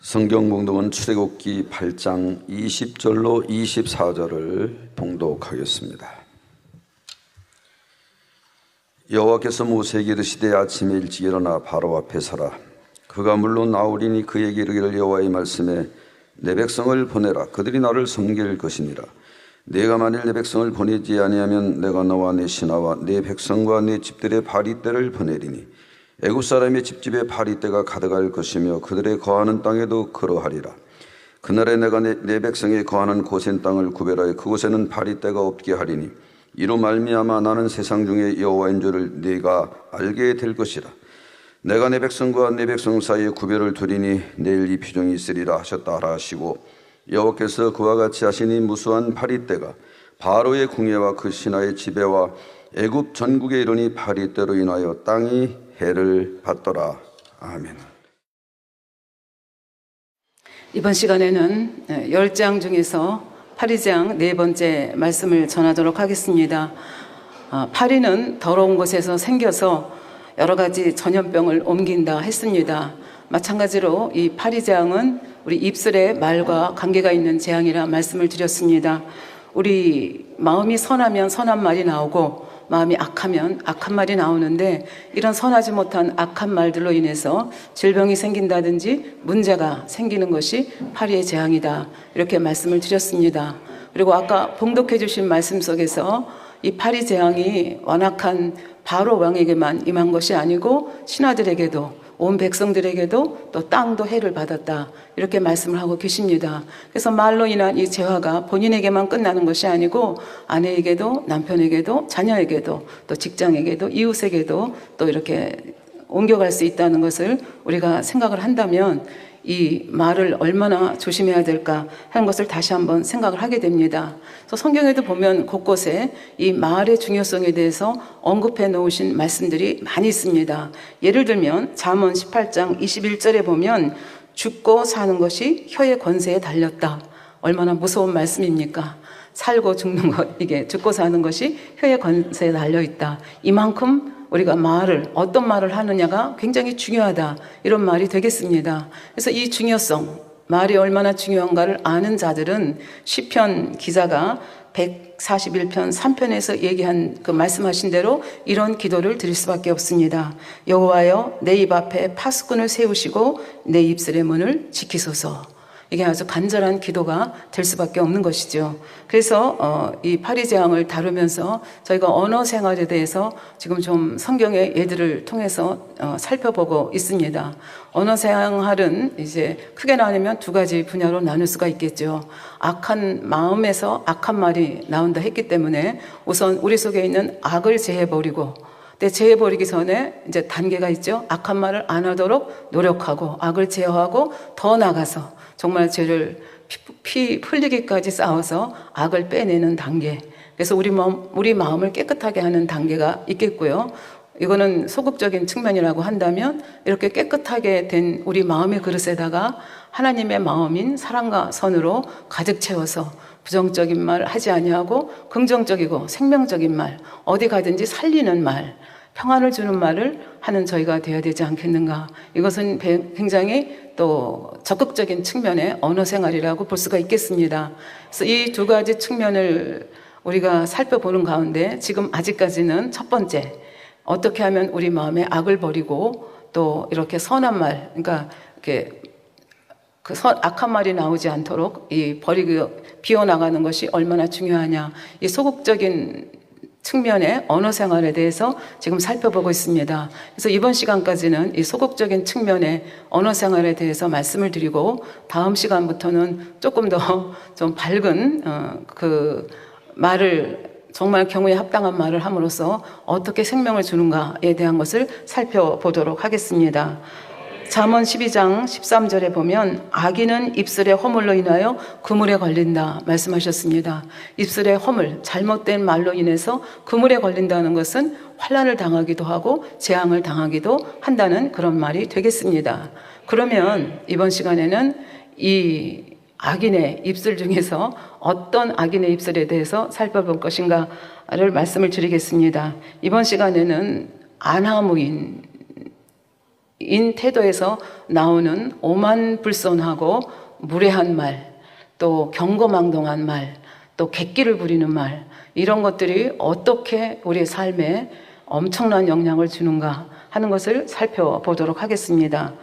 성경 봉독은 출애굽기 8장 20절로 24절을 봉독하겠습니다. 여호와께서 모세에게 이르시되 아침에 일찍 일어나 바로 앞에 서라. 그가 물론 나오리니 그에게 이르기를 여호와의 말씀에 내 백성을 보내라. 그들이 나를 섬길 것이니라. 내가 만일 내 백성을 보내지 아니하면 내가 너와 내 신하와 내 백성과 내 집들의 바리떼를 보내리니 애굽 사람의 집집에 바리떼가 가득할 것이며 그들의 거하는 땅에도 그러하리라. 그날에 내가 내 백성이 거하는 고센 땅을 구별하여 그곳에는 바리떼가 없게 하리니 이로 말미암아 나는 세상 중에 여호와인 줄을 네가 알게 될 것이라. 내가 내 백성과 내 백성 사이에 구별을 두리니 내일 이 표정이 있으리라 하셨다 하라 하시고, 여호와께서 그와 같이 하시니 무수한 바리떼가 바로의 궁예와 그 신하의 지배와 애굽 전국에 이르니 바리떼로 인하여 땅이 해를 받더라. 아멘. 이번 시간에는 10장 중에서 파리장 네 번째 말씀을 전하도록 하겠습니다. 파리는 더러운 곳에서 생겨서 여러 가지 전염병을 옮긴다 했습니다. 마찬가지로 이 파리장은 우리 입술의 말과 관계가 있는 재앙이라 말씀을 드렸습니다. 우리 마음이 선하면 선한 말이 나오고 마음이 악하면 악한 말이 나오는데, 이런 선하지 못한 악한 말들로 인해서 질병이 생긴다든지 문제가 생기는 것이 파리의 재앙이다, 이렇게 말씀을 드렸습니다. 그리고 아까 봉독해 주신 말씀 속에서 이 파리 재앙이 완악한 바로 왕에게만 임한 것이 아니고 신하들에게도, 온 백성들에게도 또 땅도 해를 받았다, 이렇게 말씀을 하고 계십니다. 그래서 말로 인한 이 재화가 본인에게만 끝나는 것이 아니고 아내에게도, 남편에게도, 자녀에게도, 또 직장에게도, 이웃에게도 또 이렇게 옮겨갈 수 있다는 것을 우리가 생각을 한다면 이 말을 얼마나 조심해야 될까 하는 것을 다시 한번 생각을 하게 됩니다. 그래서 성경에도 보면 곳곳에 이 말의 중요성에 대해서 언급해 놓으신 말씀들이 많이 있습니다. 예를 들면 잠언 18장 21절에 보면 죽고 사는 것이 혀의 권세에 달렸다. 얼마나 무서운 말씀입니까? 살고 죽는 것, 이게 죽고 사는 것이 혀의 권세에 달려있다. 이만큼 우리가 말을, 어떤 말을 하느냐가 굉장히 중요하다, 이런 말이 되겠습니다. 그래서 이 중요성, 말이 얼마나 중요한가를 아는 자들은 시편 기자가 141편 3편에서 얘기한 그 말씀하신 대로 이런 기도를 드릴 수밖에 없습니다. 여호와여, 내 입 앞에 파수꾼을 세우시고 내 입술의 문을 지키소서. 이게 아주 간절한 기도가 될 수밖에 없는 것이죠. 그래서 이 파리 재앙을 다루면서 저희가 언어 생활에 대해서 지금 좀 성경의 예들을 통해서 살펴보고 있습니다. 언어 생활은 이제 크게 나누면 두 가지 분야로 나눌 수가 있겠죠. 악한 마음에서 악한 말이 나온다 했기 때문에 우선 우리 속에 있는 악을 제해버리고, 근데 제해버리기 전에 이제 단계가 있죠. 악한 말을 안 하도록 노력하고 악을 제어하고 더 나가서 정말 죄를 피 흘리기까지 싸워서 악을 빼내는 단계. 그래서 우리 마음을 깨끗하게 하는 단계가 있겠고요. 이거는 소극적인 측면이라고 한다면 이렇게 깨끗하게 된 우리 마음의 그릇에다가 하나님의 마음인 사랑과 선으로 가득 채워서 부정적인 말 하지 아니하고 긍정적이고 생명적인 말, 어디 가든지 살리는 말, 평안을 주는 말을 하는 저희가 되어야 되지 않겠는가. 이것은 굉장히 또 적극적인 측면의 언어 생활이라고 볼 수가 있겠습니다. 그래서 이 두 가지 측면을 우리가 살펴보는 가운데 지금 아직까지는 첫 번째, 어떻게 하면 우리 마음에 악을 버리고 또 이렇게 선한 말, 그러니까 이렇게 악한 말이 나오지 않도록 비워나가는 것이 얼마나 중요하냐. 이 소극적인 측면의 언어 생활에 대해서 지금 살펴보고 있습니다. 그래서 이번 시간까지는 이 소극적인 측면의 언어 생활에 대해서 말씀을 드리고, 다음 시간부터는 조금 더 좀 밝은 그 말을, 정말 경우에 합당한 말을 함으로써 어떻게 생명을 주는가에 대한 것을 살펴보도록 하겠습니다. 잠언 12장 13절에 보면 악인은 입술의 허물로 인하여 그물에 걸린다 말씀하셨습니다. 입술의 허물, 잘못된 말로 인해서 그물에 걸린다는 것은 환난을 당하기도 하고 재앙을 당하기도 한다는 그런 말이 되겠습니다. 그러면 이번 시간에는 이 악인의 입술 중에서 어떤 악인의 입술에 대해서 살펴볼 것인가를 말씀을 드리겠습니다. 이번 시간에는 안하무인, 태도에서 나오는 오만불손하고 무례한 말, 또 경거망동한 말, 또 객기를 부리는 말, 이런 것들이 어떻게 우리의 삶에 엄청난 영향을 주는가 하는 것을 살펴보도록 하겠습니다.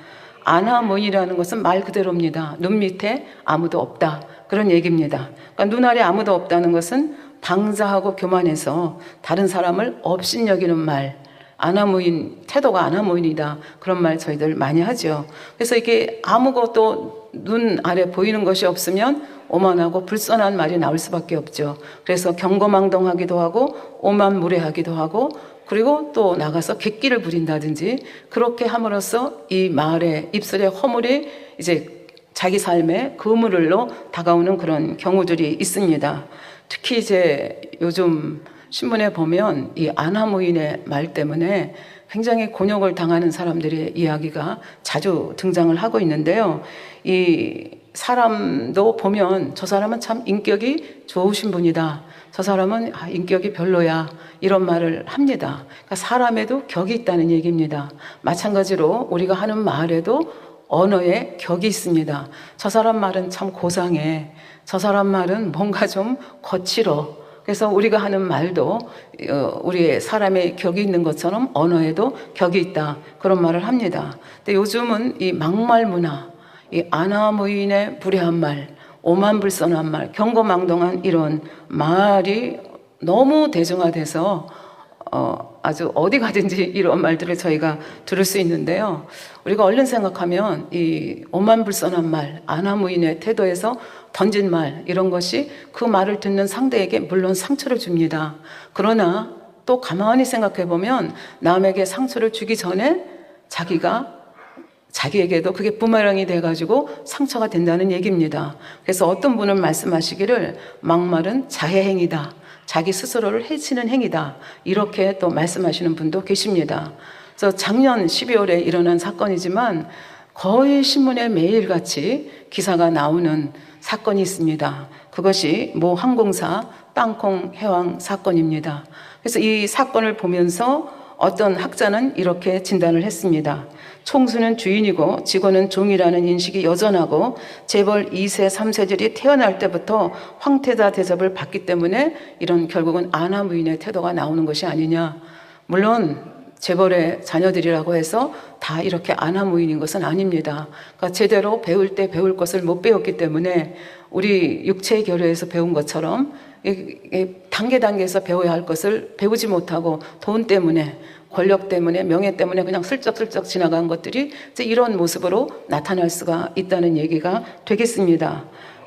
아나무인이라는 것은 말 그대로입니다. 눈 밑에 아무도 없다, 그런 얘기입니다. 그러니까 눈 아래 아무도 없다는 것은 방자하고 교만해서 다른 사람을 업신여기는 말, 아나무인, 태도가 아나무인이다, 그런 말 저희들 많이 하죠. 그래서 이게 아무것도 눈 아래 보이는 것이 없으면 오만하고 불선한 말이 나올 수밖에 없죠. 그래서 경거망동하기도 하고 오만무례하기도 하고, 그리고 또 나가서 객기를 부린다든지, 그렇게 함으로써 이 말의 입술의 허물이 이제 자기 삶의 그물로 다가오는 그런 경우들이 있습니다. 특히 이제 요즘 신문에 보면 이 아나무인의 말 때문에 굉장히 곤욕을 당하는 사람들의 이야기가 자주 등장을 하고 있는데요. 이 사람도 보면 저 사람은 참 인격이 좋으신 분이다, 저 사람은 인격이 별로야, 이런 말을 합니다. 그러니까 사람에도 격이 있다는 얘기입니다. 마찬가지로 우리가 하는 말에도 언어에 격이 있습니다. 저 사람 말은 참 고상해, 저 사람 말은 뭔가 좀 거칠어. 그래서 우리가 하는 말도 우리의 사람의 격이 있는 것처럼 언어에도 격이 있다, 그런 말을 합니다. 근데 요즘은 이 막말 문화, 이 아나무인의 무례한 말, 오만불선한 말, 경거망동한 이런 말이 너무 대중화돼서 아주 어디 가든지 이런 말들을 저희가 들을 수 있는데요. 우리가 얼른 생각하면 이 오만불선한 말, 아나무인의 태도에서 던진 말, 이런 것이 그 말을 듣는 상대에게 물론 상처를 줍니다. 그러나 또 가만히 생각해 보면 남에게 상처를 주기 전에 자기에게도 그게 부메랑이 돼가지고 상처가 된다는 얘기입니다. 그래서 어떤 분은 말씀하시기를 막말은 자해행위다, 자기 스스로를 해치는 행위다, 이렇게 또 말씀하시는 분도 계십니다. 그래서 작년 12월에 일어난 사건이지만 거의 신문에 매일같이 기사가 나오는 사건이 있습니다. 그것이 모 항공사 땅콩 해왕 사건입니다. 그래서 이 사건을 보면서 어떤 학자는 이렇게 진단을 했습니다. 총수는 주인이고 직원은 종이라는 인식이 여전하고 재벌 2세, 3세들이 태어날 때부터 황태자 대접을 받기 때문에 이런 결국은 아나무인의 태도가 나오는 것이 아니냐. 물론 재벌의 자녀들이라고 해서 다 이렇게 아나무인인 것은 아닙니다. 그러니까 제대로 배울 때 배울 것을 못 배웠기 때문에 우리 육체의 교류에서 배운 것처럼 단계에서 배워야 할 것을 배우지 못하고 돈 때문에, 권력 때문에, 명예 때문에 그냥 슬쩍슬쩍 지나간 것들이 이제 이런 모습으로 나타날 수가 있다는 얘기가 되겠습니다.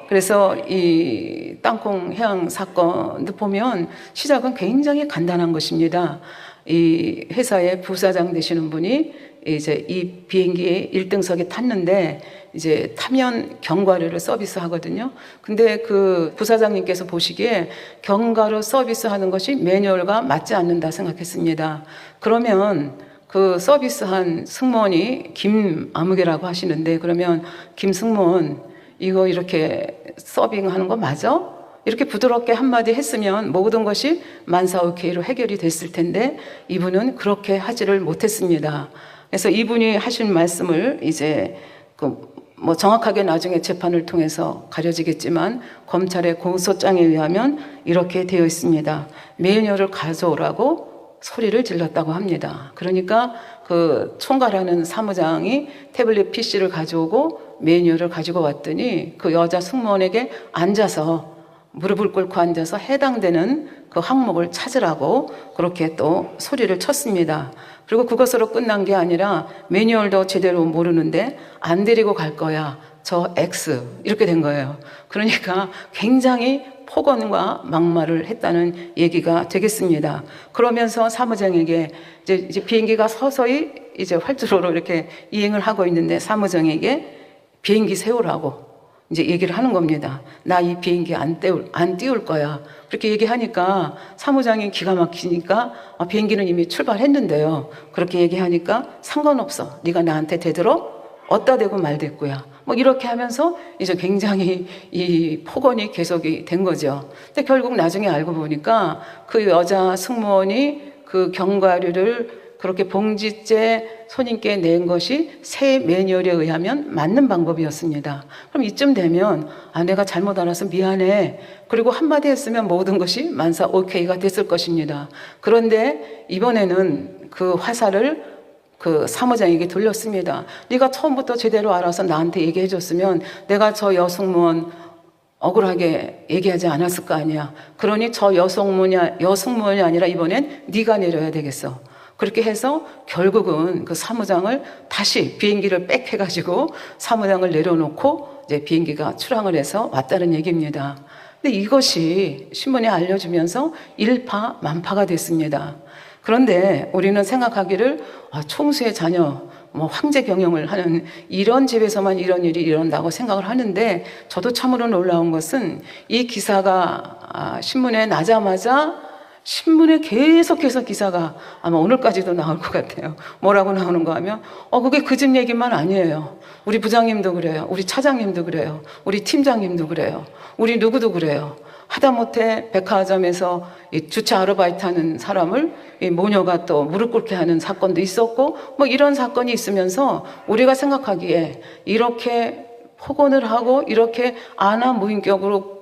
그래서 이 땅콩 해양 사건도 보면 시작은 굉장히 간단한 것입니다. 이 회사의 부사장 되시는 분이 이제 이 비행기에 1등석에 탔는데 이제 타면 견과류를 서비스하거든요. 근데 그 부사장님께서 보시기에 견과류 서비스하는 것이 매뉴얼과 맞지 않는다 생각했습니다. 그러면 그 서비스한 승무원이 김아무개라고 하시는데, 그러면 김 승무원 이거 이렇게 서빙하는 거 맞아? 이렇게 부드럽게 한마디 했으면 모든 것이 만사오케이로 해결이 됐을 텐데 이분은 그렇게 하지를 못했습니다. 그래서 이분이 하신 말씀을 이제 뭐 정확하게 나중에 재판을 통해서 가려지겠지만 검찰의 공소장에 의하면 이렇게 되어 있습니다. 매뉴얼을 가져오라고 소리를 질렀다고 합니다. 그러니까 그 총괄하는 사무장이 태블릿 PC를 가져오고 매뉴얼을 가지고 왔더니 그 여자 승무원에게 앉아서 무릎을 꿇고 앉아서 해당되는 그 항목을 찾으라고 그렇게 또 소리를 쳤습니다. 그리고 그것으로 끝난 게 아니라 매뉴얼도 제대로 모르는데 안 데리고 갈 거야, 저 X, 이렇게 된 거예요. 그러니까 굉장히 폭언과 막말을 했다는 얘기가 되겠습니다. 그러면서 사무장에게 이제 비행기가 서서히 이제 활주로로 이렇게 이행을 하고 있는데 사무장에게 비행기 세우라고 이제 얘기를 하는 겁니다. 나 이 비행기 안 띄울 거야. 그렇게 얘기하니까 사무장이 기가 막히니까 비행기는 이미 출발했는데요. 그렇게 얘기하니까 상관없어, 네가 나한테 대들어? 어디다 대고 말댔고야. 뭐 이렇게 하면서 이제 굉장히 이 폭언이 계속이 된 거죠. 근데 결국 나중에 알고 보니까 그 여자 승무원이 그 견과류를 그렇게 봉지째 손님께 낸 것이 새 매뉴얼에 의하면 맞는 방법이었습니다. 그럼 이쯤 되면 내가 잘못 알아서 미안해. 그리고 한마디 했으면 모든 것이 만사 오케이가 됐을 것입니다. 그런데 이번에는 그 화살을 그 사무장에게 돌렸습니다. 네가 처음부터 제대로 알아서 나한테 얘기해 줬으면 내가 저 여승무원 억울하게 얘기하지 않았을 거 아니야. 그러니 저 여승무원이 아니라 이번엔 네가 내려야 되겠어. 그렇게 해서 결국은 그 사무장을 다시 비행기를 빽해가지고 사무장을 내려놓고 이제 비행기가 출항을 해서 왔다는 얘기입니다. 근데 이것이 신문에 알려주면서 일파만파가 됐습니다. 그런데 우리는 생각하기를 총수의 자녀, 황제 경영을 하는 이런 집에서만 이런 일이 일어난다고 생각을 하는데, 저도 참으로 놀라운 것은 이 기사가 신문에 나자마자 신문에 계속해서 기사가 아마 오늘까지도 나올 것 같아요. 뭐라고 나오는가 하면 그게 그 집 얘기만 아니에요. 우리 부장님도 그래요. 우리 차장님도 그래요. 우리 팀장님도 그래요. 우리 누구도 그래요. 하다못해 백화점에서 이 주차 아르바이트 하는 사람을 이 모녀가 또 무릎 꿇게 하는 사건도 있었고, 이런 사건이 있으면서 우리가 생각하기에 이렇게 폭언을 하고 이렇게 안하무인격으로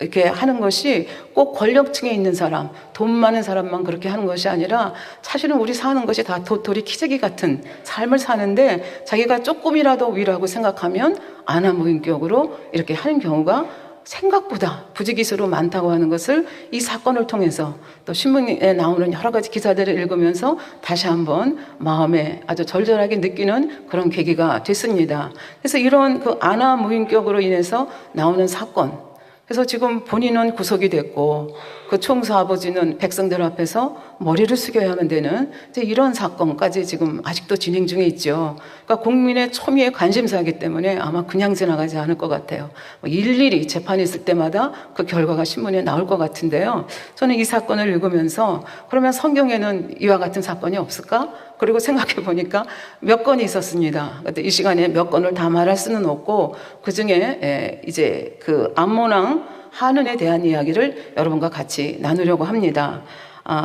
이렇게 하는 것이 꼭 권력층에 있는 사람, 돈 많은 사람만 그렇게 하는 것이 아니라 사실은 우리 사는 것이 다 도토리 키재기 같은 삶을 사는데 자기가 조금이라도 위라고 생각하면 안하무인격으로 이렇게 하는 경우가 생각보다 부지기수로 많다고 하는 것을 이 사건을 통해서 또 신문에 나오는 여러 가지 기사들을 읽으면서 다시 한번 마음에 아주 절절하게 느끼는 그런 계기가 됐습니다. 그래서 이런 그 안하무인격으로 인해서 나오는 사건, 그래서 지금 본인은 구속이 됐고 그 총수 아버지는 백성들 앞에서 머리를 숙여야만 되는 이런 사건까지 지금 아직도 진행 중에 있죠. 그러니까 국민의 초미의 관심사이기 때문에 아마 그냥 지나가지 않을 것 같아요. 일일이 재판이 있을 때마다 그 결과가 신문에 나올 것 같은데요. 저는 이 사건을 읽으면서 그러면 성경에는 이와 같은 사건이 없을까? 그리고 생각해 보니까 몇 건이 있었습니다. 이 시간에 몇 건을 다 말할 수는 없고, 그 중에 이제 그 암몬 왕 한운에 대한 이야기를 여러분과 같이 나누려고 합니다.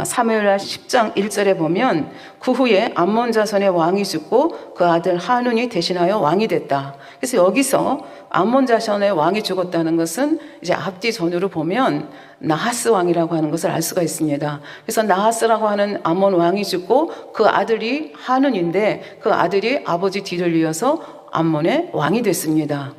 사무엘하 10장 1절에 보면 그 후에 암몬 자손의 왕이 죽고 그 아들 한운이 대신하여 왕이 됐다. 그래서 여기서 암몬 자손의 왕이 죽었다는 것은 이제 앞뒤 전후로 보면 나하스 왕이라고 하는 것을 알 수가 있습니다. 그래서 나하스라고 하는 암몬 왕이 죽고 그 아들이 한운인데 그 아들이 아버지 뒤를 이어서 암몬의 왕이 됐습니다.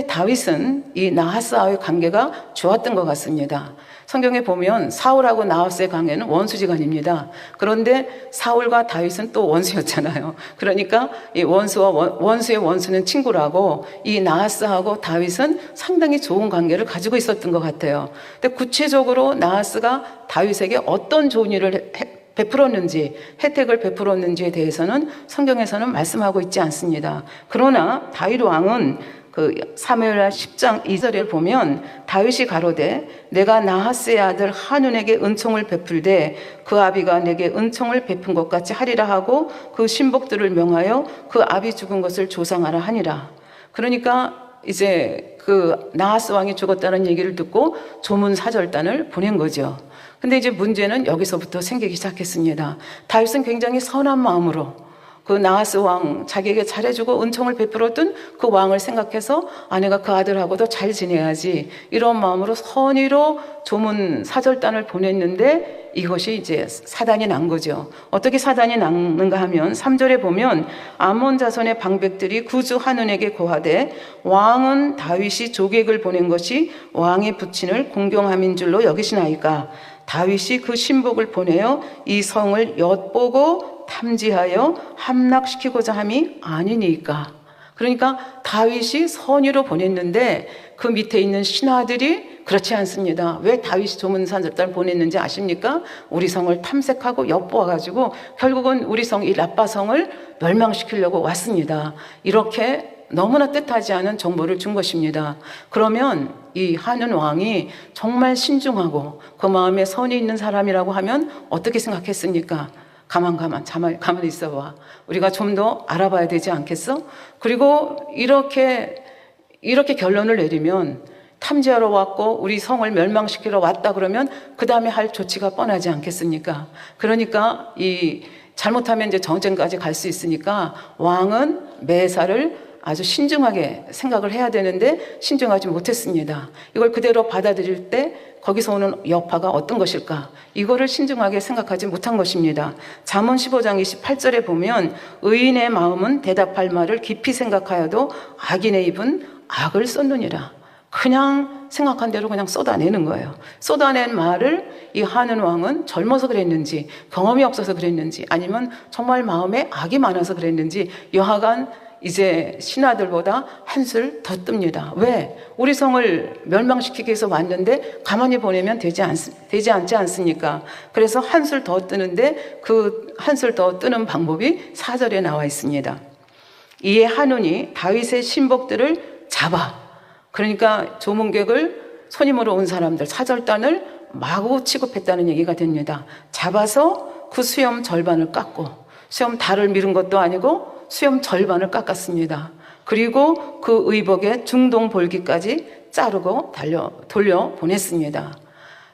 다윗은 이 나하스와의 관계가 좋았던 것 같습니다. 성경에 보면 사울하고 나하스의 관계는 원수지간입니다. 그런데 사울과 다윗은 또 원수였잖아요. 그러니까 이 원수의 원수는 친구라고 이 나하스하고 다윗은 상당히 좋은 관계를 가지고 있었던 것 같아요. 근데 구체적으로 나하스가 다윗에게 어떤 좋은 일을 베풀었는지, 혜택을 베풀었는지에 대해서는 성경에서는 말씀하고 있지 않습니다. 그러나 다윗 왕은 그 사무엘하 10장 2절에 보면 다윗이 가로되 내가 나하스의 아들 한운에게 은총을 베풀되 그 아비가 내게 은총을 베푼 것 같이 하리라 하고 그 신복들을 명하여 그 아비 죽은 것을 조상하라 하니라. 그러니까 이제 그 나하스 왕이 죽었다는 얘기를 듣고 조문 사절단을 보낸 거죠. 근데 이제 문제는 여기서부터 생기기 시작했습니다. 다윗은 굉장히 선한 마음으로 그 나하스 왕 자기에게 잘해주고 은총을 베풀었던 그 왕을 생각해서 내가 그 아들하고도 잘 지내야지, 이런 마음으로 선의로 조문 사절단을 보냈는데 이것이 이제 사단이 난 거죠. 어떻게 사단이 났는가 하면 3절에 보면 암몬 자손의 방백들이 구주 한운에게 고하되 왕은 다윗이 조객을 보낸 것이 왕의 부친을 공경함인 줄로 여기시나이까. 다윗이 그 신복을 보내어 이 성을 엿보고 탐지하여 함락시키고자 함이 아니니까. 그러니까 다윗이 선의로 보냈는데 그 밑에 있는 신하들이 그렇지 않습니다. 왜 다윗이 조문사절단을 보냈는지 아십니까? 우리 성을 탐색하고 엿보아가지고 결국은 우리 성, 이 라빠성을 멸망시키려고 왔습니다. 이렇게 너무나 뜻하지 않은 정보를 준 것입니다. 그러면 이 한운 왕이 정말 신중하고 그 마음에 선이 있는 사람이라고 하면 어떻게 생각했습니까? 가만히 있어봐. 우리가 좀 더 알아봐야 되지 않겠어? 그리고 이렇게 결론을 내리면 탐지하러 왔고 우리 성을 멸망시키러 왔다 그러면 그 다음에 할 조치가 뻔하지 않겠습니까? 그러니까 이 잘못하면 이제 전쟁까지 갈 수 있으니까 왕은 매사를 아주 신중하게 생각을 해야 되는데 신중하지 못했습니다. 이걸 그대로 받아들일 때 거기서 오는 여파가 어떤 것일까? 이거를 신중하게 생각하지 못한 것입니다. 잠언 15장 28절에 보면 의인의 마음은 대답할 말을 깊이 생각하여도 악인의 입은 악을 쏟느니라. 그냥 생각한 대로 그냥 쏟아내는 거예요. 쏟아낸 말을 이 하는 왕은 젊어서 그랬는지, 경험이 없어서 그랬는지, 아니면 정말 마음에 악이 많아서 그랬는지 여하간 이제 신하들보다 한술 더 뜹니다. 왜? 우리 성을 멸망시키기 위해서 왔는데 가만히 보내면 되지 않지 않습니까? 그래서 한술 더 뜨는데 그 한술 더 뜨는 방법이 4절에 나와 있습니다. 이에 한운이 다윗의 신복들을 잡아, 그러니까 조문객을 손님으로 온 사람들 사절단을 마구 취급했다는 얘기가 됩니다. 잡아서 그 수염 절반을 깎고, 수염 달을 밀은 것도 아니고 수염 절반을 깎았습니다. 그리고 그 의복의 중동 볼기까지 자르고 돌려 보냈습니다.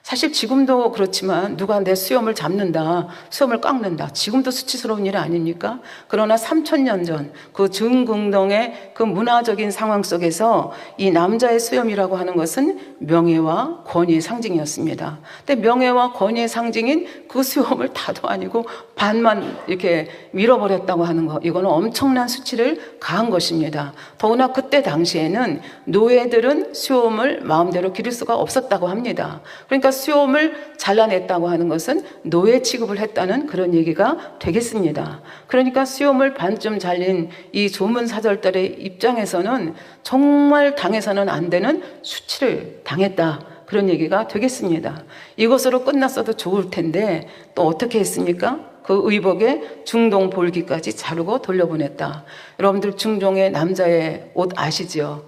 사실 지금도 그렇지만 누가 내 수염을 잡는다, 수염을 깎는다, 지금도 수치스러운 일 아닙니까? 그러나 3000년 전 그 중궁동의 그 문화적인 상황 속에서 이 남자의 수염이라고 하는 것은 명예와 권위의 상징이었습니다. 근데 명예와 권위의 상징인 그 수염을 다도 아니고 반만 이렇게 밀어버렸다고 하는 거, 이거는 엄청난 수치를 가한 것입니다. 더구나 그때 당시에는 노예들은 수염을 마음대로 기를 수가 없었다고 합니다. 그러니까 수염을 잘라냈다고 하는 것은 노예 취급을 했다는 그런 얘기가 되겠습니다. 그러니까 수염을 반쯤 잘린 이 조문사절단의 입장에서는 정말 당해서는 안 되는 수치를 당했다, 그런 얘기가 되겠습니다. 이것으로 끝났어도 좋을 텐데 또 어떻게 했습니까? 그 의복에 중동 볼기까지 자르고 돌려보냈다. 여러분들 중동의 남자의 옷 아시죠?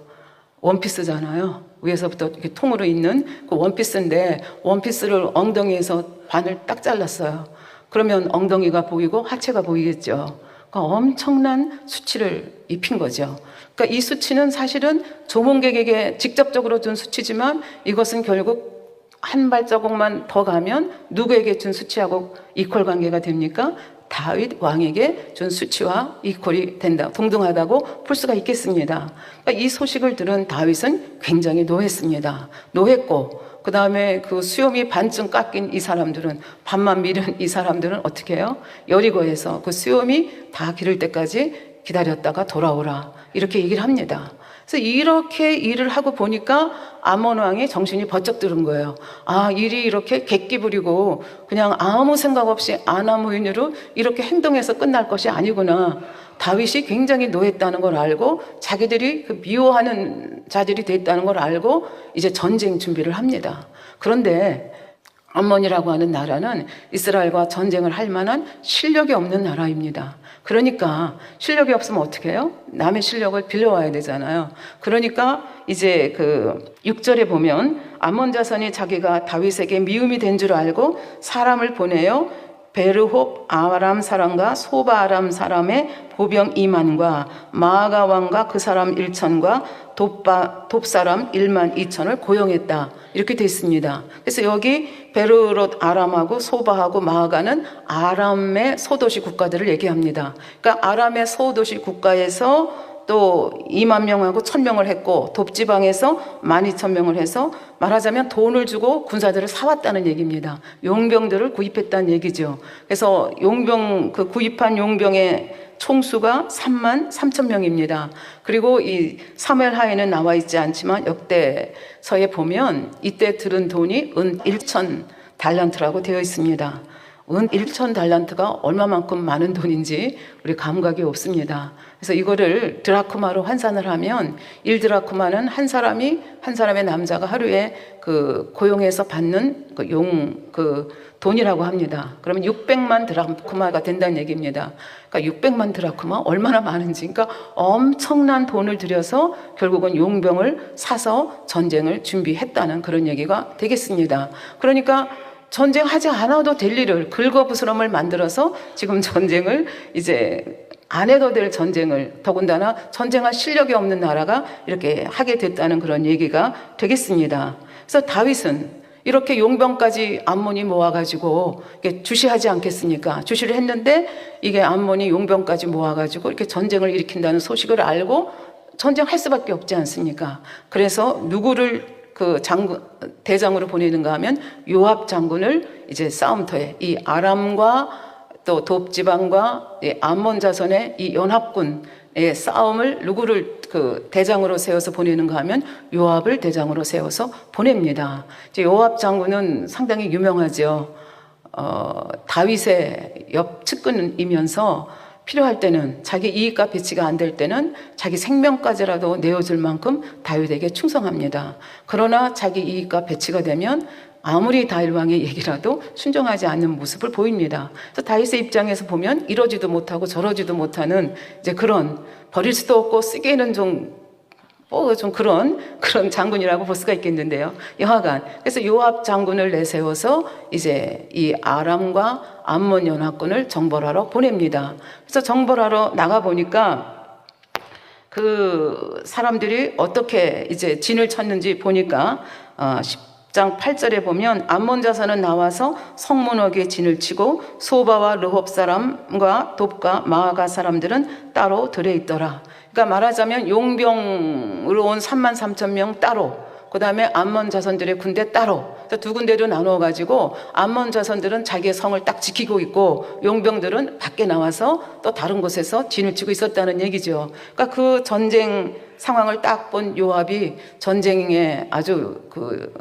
원피스잖아요. 위에서부터 이렇게 통으로 있는 그 원피스인데 원피스를 엉덩이에서 반을 딱 잘랐어요. 그러면 엉덩이가 보이고 하체가 보이겠죠. 그러니까 엄청난 수치를 입힌 거죠. 그러니까 이 수치는 사실은 조문객에게 직접적으로 준 수치지만 이것은 결국 한 발자국만 더 가면 누구에게 준 수치하고 이퀄 관계가 됩니까? 다윗 왕에게 준 수치와 이퀄이 된다, 동등하다고 볼 수가 있겠습니다. 그러니까 이 소식을 들은 다윗은 굉장히 노했습니다. 노했고, 그 다음에 그 수염이 반쯤 깎인 이 사람들은, 반만 밀은 이 사람들은 어떻게 해요? 여리고에서 그 수염이 다 기를 때까지 기다렸다가 돌아오라, 이렇게 얘기를 합니다. 그래서 이렇게 일을 하고 보니까 아몬 왕이 정신이 번쩍 드는 거예요. 아, 일이 이렇게 객기 부리고 그냥 아무 생각 없이 안하무인으로 이렇게 행동해서 끝날 것이 아니구나. 다윗이 굉장히 노했다는 걸 알고 자기들이 그 미워하는 자들이 됐다는 걸 알고 이제 전쟁 준비를 합니다. 그런데 암몬이라고 하는 나라는 이스라엘과 전쟁을 할 만한 실력이 없는 나라입니다. 그러니까 실력이 없으면 어떻게 해요? 남의 실력을 빌려와야 되잖아요. 그러니까 이제 그 6절에 보면 암몬 자손이 자기가 다윗에게 미움이 된 줄 알고 사람을 보내요. 베르홉 아람 사람과 소바 아람 사람의 보병 2만과 마아가 왕과 그 사람 1천과 돕 사람 1만 2천을 고용했다, 이렇게 돼 있습니다. 그래서 여기 베르롯 아람하고 소바하고 마아가는 아람의 소도시 국가들을 얘기합니다. 그러니까 아람의 소도시 국가에서 또 2만 명하고 1000명을 했고 돕지방에서 12,000명을 해서 말하자면 돈을 주고 군사들을 사왔다는 얘기입니다. 용병들을 구입했다는 얘기죠. 그래서 용병, 그 구입한 용병의 총수가 33,000명입니다. 그리고 이 사무엘 하에는 나와 있지 않지만 역대서에 보면 이때 들은 돈이 은 1,000 달란트라고 되어 있습니다. 은 1,000 달란트가 얼마만큼 많은 돈인지 우리 감각이 없습니다. 그래서 이거를 드라크마로 환산을 하면 1드라크마는 한 사람의 남자가 하루에 그 고용해서 받는 그 돈이라고 합니다. 그러면 600만 드라크마가 된다는 얘기입니다. 그러니까 600만 드라크마 얼마나 많은지, 그러니까 엄청난 돈을 들여서 결국은 용병을 사서 전쟁을 준비했다는 그런 얘기가 되겠습니다. 그러니까 전쟁하지 않아도 될 일을 긁어부스럼을 만들어서 지금 전쟁을 이제 안 해도 될 전쟁을, 더군다나 전쟁할 실력이 없는 나라가 이렇게 하게 됐다는 그런 얘기가 되겠습니다. 그래서 다윗은 이렇게 용병까지 암몬이 모아가지고 이게 주시하지 않겠습니까? 주시를 했는데 이게 암몬이 용병까지 모아가지고 이렇게 전쟁을 일으킨다는 소식을 알고 전쟁할 수밖에 없지 않습니까? 그래서 누구를 그 대장으로 보내는가 하면 요압 장군을 이제 싸움터에 이 아람과 또 돕지방과 암몬 자손의 이 연합군의 싸움을 누구를 그 대장으로 세워서 보내는가 하면 요압을 대장으로 세워서 보냅니다. 이제 요압 장군은 상당히 유명하죠. 다윗의 옆 측근이면서 필요할 때는 자기 이익과 배치가 안 될 때는 자기 생명까지라도 내어줄 만큼 다윗에게 충성합니다. 그러나 자기 이익과 배치가 되면 아무리 다윗 왕의 얘기라도 순종하지 않는 모습을 보입니다. 그래서 다윗의 입장에서 보면 이러지도 못하고 저러지도 못하는 이제 그런 버릴 수도 없고 쓰기에는 좀 그런 장군이라고 볼 수가 있겠는데요. 여하간 그래서 요압 장군을 내세워서 이제 이 아람과 암몬 연합군을 정벌하러 보냅니다. 그래서 정벌하러 나가 보니까 그 사람들이 어떻게 이제 진을 쳤는지 보니까 10장 8절에 보면 암몬 자손은 나와서 성문어기에 진을 치고 소바와 르홉 사람과 돕과 마아가 사람들은 따로 들에 있더라. 그러니까 말하자면 용병으로 온 33,000명 따로, 그 다음에 암몬 자손들의 군대 따로, 두 군데로 나누어 가지고 암몬 자손들은 자기의 성을 딱 지키고 있고 용병들은 밖에 나와서 또 다른 곳에서 진을 치고 있었다는 얘기죠. 그러니까 그 전쟁 상황을 딱 본 요압이 전쟁에 아주 그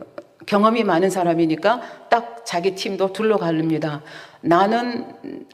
경험이 많은 사람이니까 딱 자기 팀도 둘러가릅니다. 나는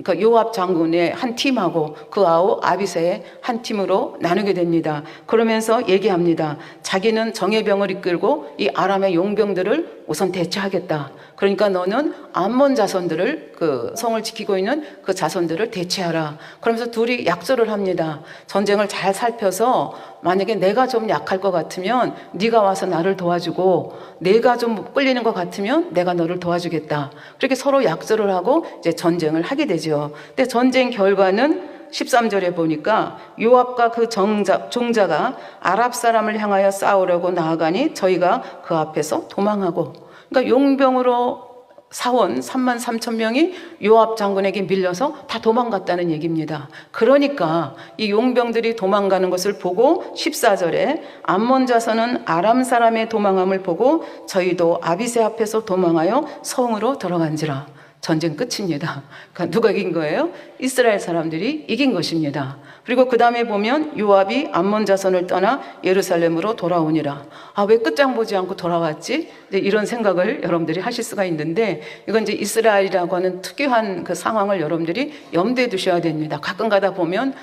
그 요압 장군의 한 팀하고 그 아우 아비새의 한 팀으로 나누게 됩니다. 그러면서 얘기합니다. 자기는 정예병을 이끌고 이 아람의 용병들을 우선 대체하겠다. 그러니까 너는 암몬 자손들을 그 성을 지키고 있는 그 자손들을 대체하라. 그러면서 둘이 약조를 합니다. 전쟁을 잘 살펴서 만약에 내가 좀 약할 것 같으면 네가 와서 나를 도와주고 내가 좀 끌리는 것 같으면 내가 너를 도와주겠다. 그렇게 서로 약조를 하고 이제 전쟁을 하게 되죠. 근데 전쟁 결과는 13절에 보니까 요압과 그 종자가 아랍 사람을 향하여 싸우려고 나아가니 저희가 그 앞에서 도망하고, 그러니까 용병으로 사원 33,000명이 요압 장군에게 밀려서 다 도망갔다는 얘기입니다. 그러니까 이 용병들이 도망가는 것을 보고 14절에 암몬 자손은 아람 사람의 도망함을 보고 저희도 아비새 앞에서 도망하여 성으로 들어간지라. 전쟁 끝입니다. 그러니까 누가 이긴 거예요? 이스라엘 사람들이 이긴 것입니다. 그리고 그 다음에 보면 요압이 암몬 자손을 떠나 예루살렘으로 돌아오니라. 왜 끝장 보지 않고 돌아왔지? 이런 생각을 여러분들이 하실 수가 있는데, 이건 이제 이스라엘이라고 하는 특유한 그 상황을 여러분들이 염두에 두셔야 됩니다. 가끔 가다 보면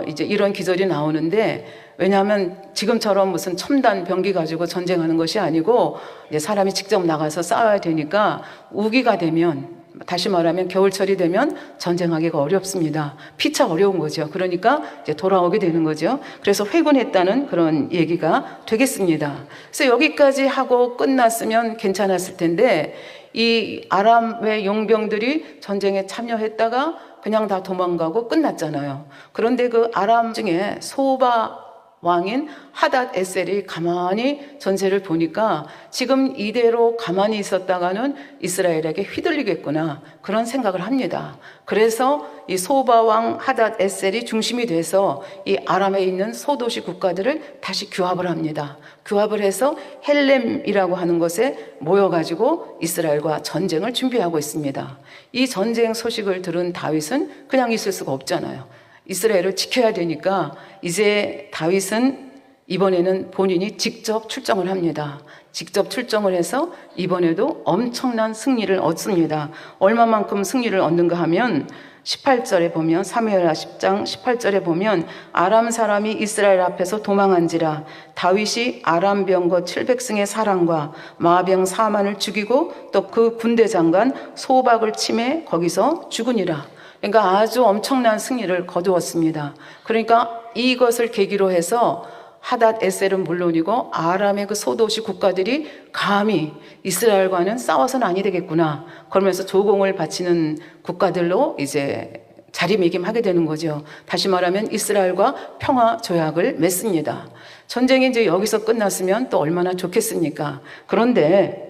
이제 이런 기절이 나오는데, 왜냐하면 지금처럼 무슨 첨단 병기 가지고 전쟁하는 것이 아니고 이제 사람이 직접 나가서 싸워야 되니까 우기가 되면, 다시 말하면 겨울철이 되면 전쟁하기가 어렵습니다. 피차 어려운 거죠. 그러니까 이제 돌아오게 되는 거죠. 그래서 회군했다는 그런 얘기가 되겠습니다. 그래서 여기까지 하고 끝났으면 괜찮았을 텐데, 이 아람의 용병들이 전쟁에 참여했다가 그냥 다 도망가고 끝났잖아요. 그런데 그 아람 중에 소바 왕인 하닷 에셀이 가만히 전세를 보니까 지금 이대로 가만히 있었다가는 이스라엘에게 휘둘리겠구나, 그런 생각을 합니다. 그래서 이 소바 왕 하닷 에셀이 중심이 돼서 이 아람에 있는 소도시 국가들을 다시 규합을 합니다. 규합을 해서 헬렘이라고 하는 곳에 모여가지고 이스라엘과 전쟁을 준비하고 있습니다. 이 전쟁 소식을 들은 다윗은 그냥 있을 수가 없잖아요. 이스라엘을 지켜야 되니까 이제 다윗은 이번에는 본인이 직접 출정을 합니다. 직접 출정을 해서 이번에도 엄청난 승리를 얻습니다. 얼마만큼 승리를 얻는가 하면 18절에 보면, 사무엘하 10장 18절에 보면 아람 사람이 이스라엘 앞에서 도망한지라 다윗이 아람 병거 700승의 사람과 마병 4만을 죽이고 또 그 군대 장관 소박을 치매 거기서 죽으니라. 그러니까 아주 엄청난 승리를 거두었습니다. 그러니까 이것을 계기로 해서 하닷 에셀은 물론이고 아람의 그 소도시 국가들이 감히 이스라엘과는 싸워서는 아니 되겠구나, 그러면서 조공을 바치는 국가들로 이제 자리매김하게 되는 거죠. 다시 말하면 이스라엘과 평화 조약을 맺습니다. 전쟁이 이제 여기서 끝났으면 또 얼마나 좋겠습니까? 그런데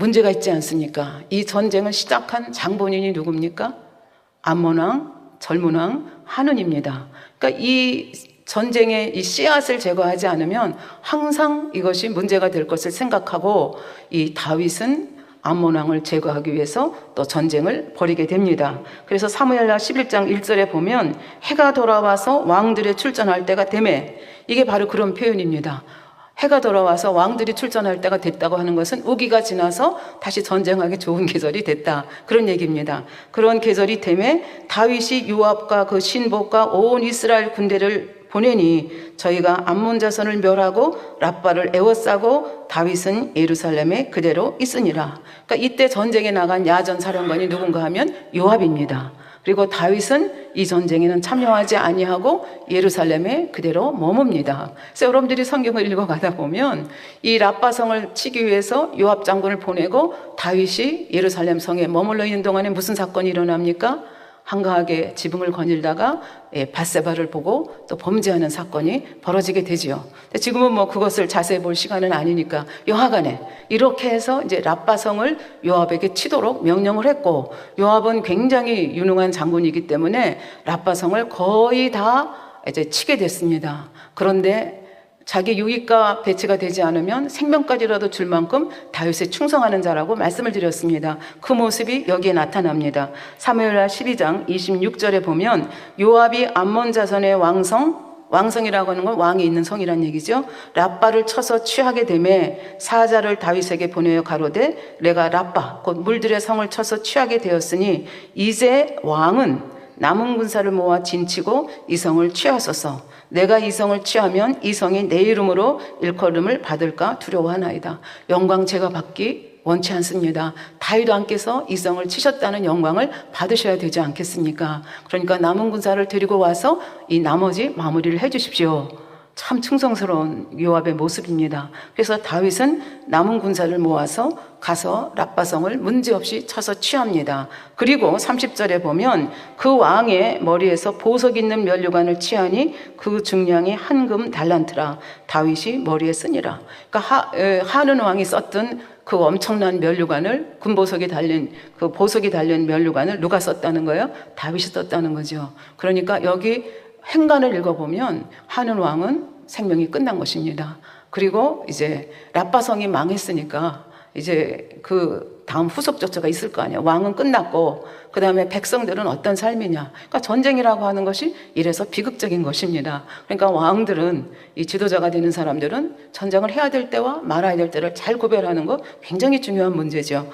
문제가 있지 않습니까? 이 전쟁을 시작한 장본인이 누굽니까? 암몬왕, 젊은왕 한운입니다. 그러니까 이 전쟁의 이 씨앗을 제거하지 않으면 항상 이것이 문제가 될 것을 생각하고 이 다윗은 암몬왕을 제거하기 위해서 또 전쟁을 벌이게 됩니다. 그래서 사무엘하 11장 1절에 보면 해가 돌아와서 왕들이 출전할 때가 되매, 이게 바로 그런 표현입니다. 해가 돌아와서 왕들이 출전할 때가 됐다고 하는 것은 우기가 지나서 다시 전쟁하기 좋은 계절이 됐다, 그런 얘기입니다. 그런 계절이 되매 다윗이 요압과 그 신복과 온 이스라엘 군대를 보내니 저희가 암몬 자손을 멸하고 랍바를 에워싸고 다윗은 예루살렘에 그대로 있으니라. 그러니까 이때 전쟁에 나간 야전 사령관이 누군가 하면 요압입니다. 그리고 다윗은 이 전쟁에는 참여하지 아니하고 예루살렘에 그대로 머뭅니다. 그래서 여러분들이 성경을 읽어가다 보면 이 랍바성을 치기 위해서 요압 장군을 보내고 다윗이 예루살렘 성에 머물러 있는 동안에 무슨 사건이 일어납니까? 한가하게 지붕을 거닐다가 밧세바를 보고 또 범죄하는 사건이 벌어지게 되지요. 지금은 뭐 그것을 자세히 볼 시간은 아니니까 여하간에 이렇게 해서 이제 랍바성을 요압에게 치도록 명령을 했고, 요압은 굉장히 유능한 장군이기 때문에 랍바성을 거의 다 이제 치게 됐습니다. 그런데 자기 유익과 배치가 되지 않으면 생명까지라도 줄 만큼 다윗에 충성하는 자라고 말씀을 드렸습니다. 그 모습이 여기에 나타납니다. 사무엘하 12장 26절에 보면 요압이 암몬 자손의 왕성이라고 하는 건 왕이 있는 성이란 얘기죠. 랍바를 쳐서 취하게 되매 사자를 다윗에게 보내어 가로되 내가 랍바 곧 물들의 성을 쳐서 취하게 되었으니 이제 왕은 남은 군사를 모아 진치고 이 성을 취하소서. 내가 이 성을 취하면 이 성이 내 이름으로 일컬음을 받을까 두려워하나이다. 영광 제가 받기 원치 않습니다. 다윗 왕께서 이 성을 치셨다는 영광을 받으셔야 되지 않겠습니까? 그러니까 남은 군사를 데리고 와서 이 나머지 마무리를 해 주십시오. 참 충성스러운 요압의 모습입니다. 그래서 다윗은 남은 군사를 모아서 가서 랍바성을 문제없이 쳐서 취합니다. 그리고 30절에 보면 그 왕의 머리에서 보석 있는 면류관을 취하니 그 중량이 한금 달란트라. 다윗이 머리에 쓰니라. 그러니까 한운 왕이 썼던 그 엄청난 면류관을, 군보석이 달린 그 보석이 달린 면류관을 누가 썼다는 거예요? 다윗이 썼다는 거죠. 그러니까 여기 행간을 읽어보면 한운 왕은 생명이 끝난 것입니다. 그리고 이제 랍바성이 망했으니까 이제 그 다음 후속 조처가 있을 거 아니에요. 왕은 끝났고 그 다음에 백성들은 어떤 삶이냐. 그러니까 전쟁이라고 하는 것이 이래서 비극적인 것입니다. 그러니까 왕들은, 이 지도자가 되는 사람들은 전쟁을 해야 될 때와 말아야 될 때를 잘 구별하는 거 굉장히 중요한 문제죠.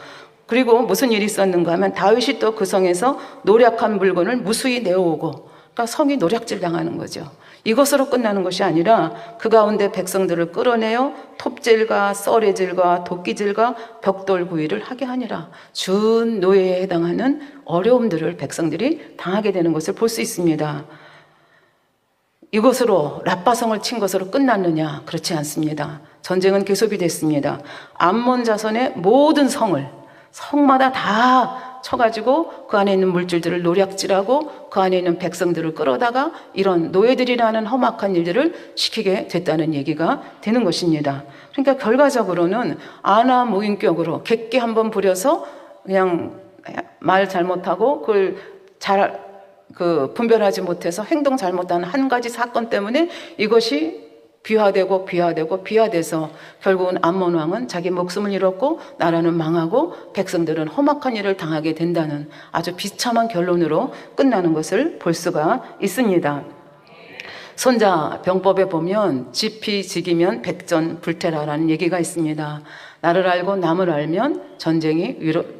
그리고 무슨 일이 있었는가 하면 다윗이 또 그 성에서 노략한 물건을 무수히 내어오고, 그러니까 성이 노략질 당하는 거죠. 이것으로 끝나는 것이 아니라 그 가운데 백성들을 끌어내어 톱질과 썰애질과 도끼질과 벽돌 구이를 하게 하니라. 준 노예에 해당하는 어려움들을 백성들이 당하게 되는 것을 볼 수 있습니다. 이것으로 랍바성을 친 것으로 끝났느냐? 그렇지 않습니다. 전쟁은 계속이 됐습니다. 암몬 자손의 모든 성마다 다 쳐가지고 그 안에 있는 물질들을 노략질하고 그 안에 있는 백성들을 끌어다가 이런 노예들이라는 험악한 일들을 시키게 됐다는 얘기가 되는 것입니다. 그러니까 결과적으로는 아나 무인격으로 객기 한번 부려서 그냥 말 잘못하고 그걸 분별하지 못해서 행동 잘못하는 한 가지 사건 때문에 이것이 비화돼서 결국은 암몬 왕은 자기 목숨을 잃었고 나라는 망하고 백성들은 험악한 일을 당하게 된다는 아주 비참한 결론으로 끝나는 것을 볼 수가 있습니다. 손자병법에 보면 지피지기면 백전불태라라는 얘기가 있습니다. 나를 알고 남을 알면 전쟁이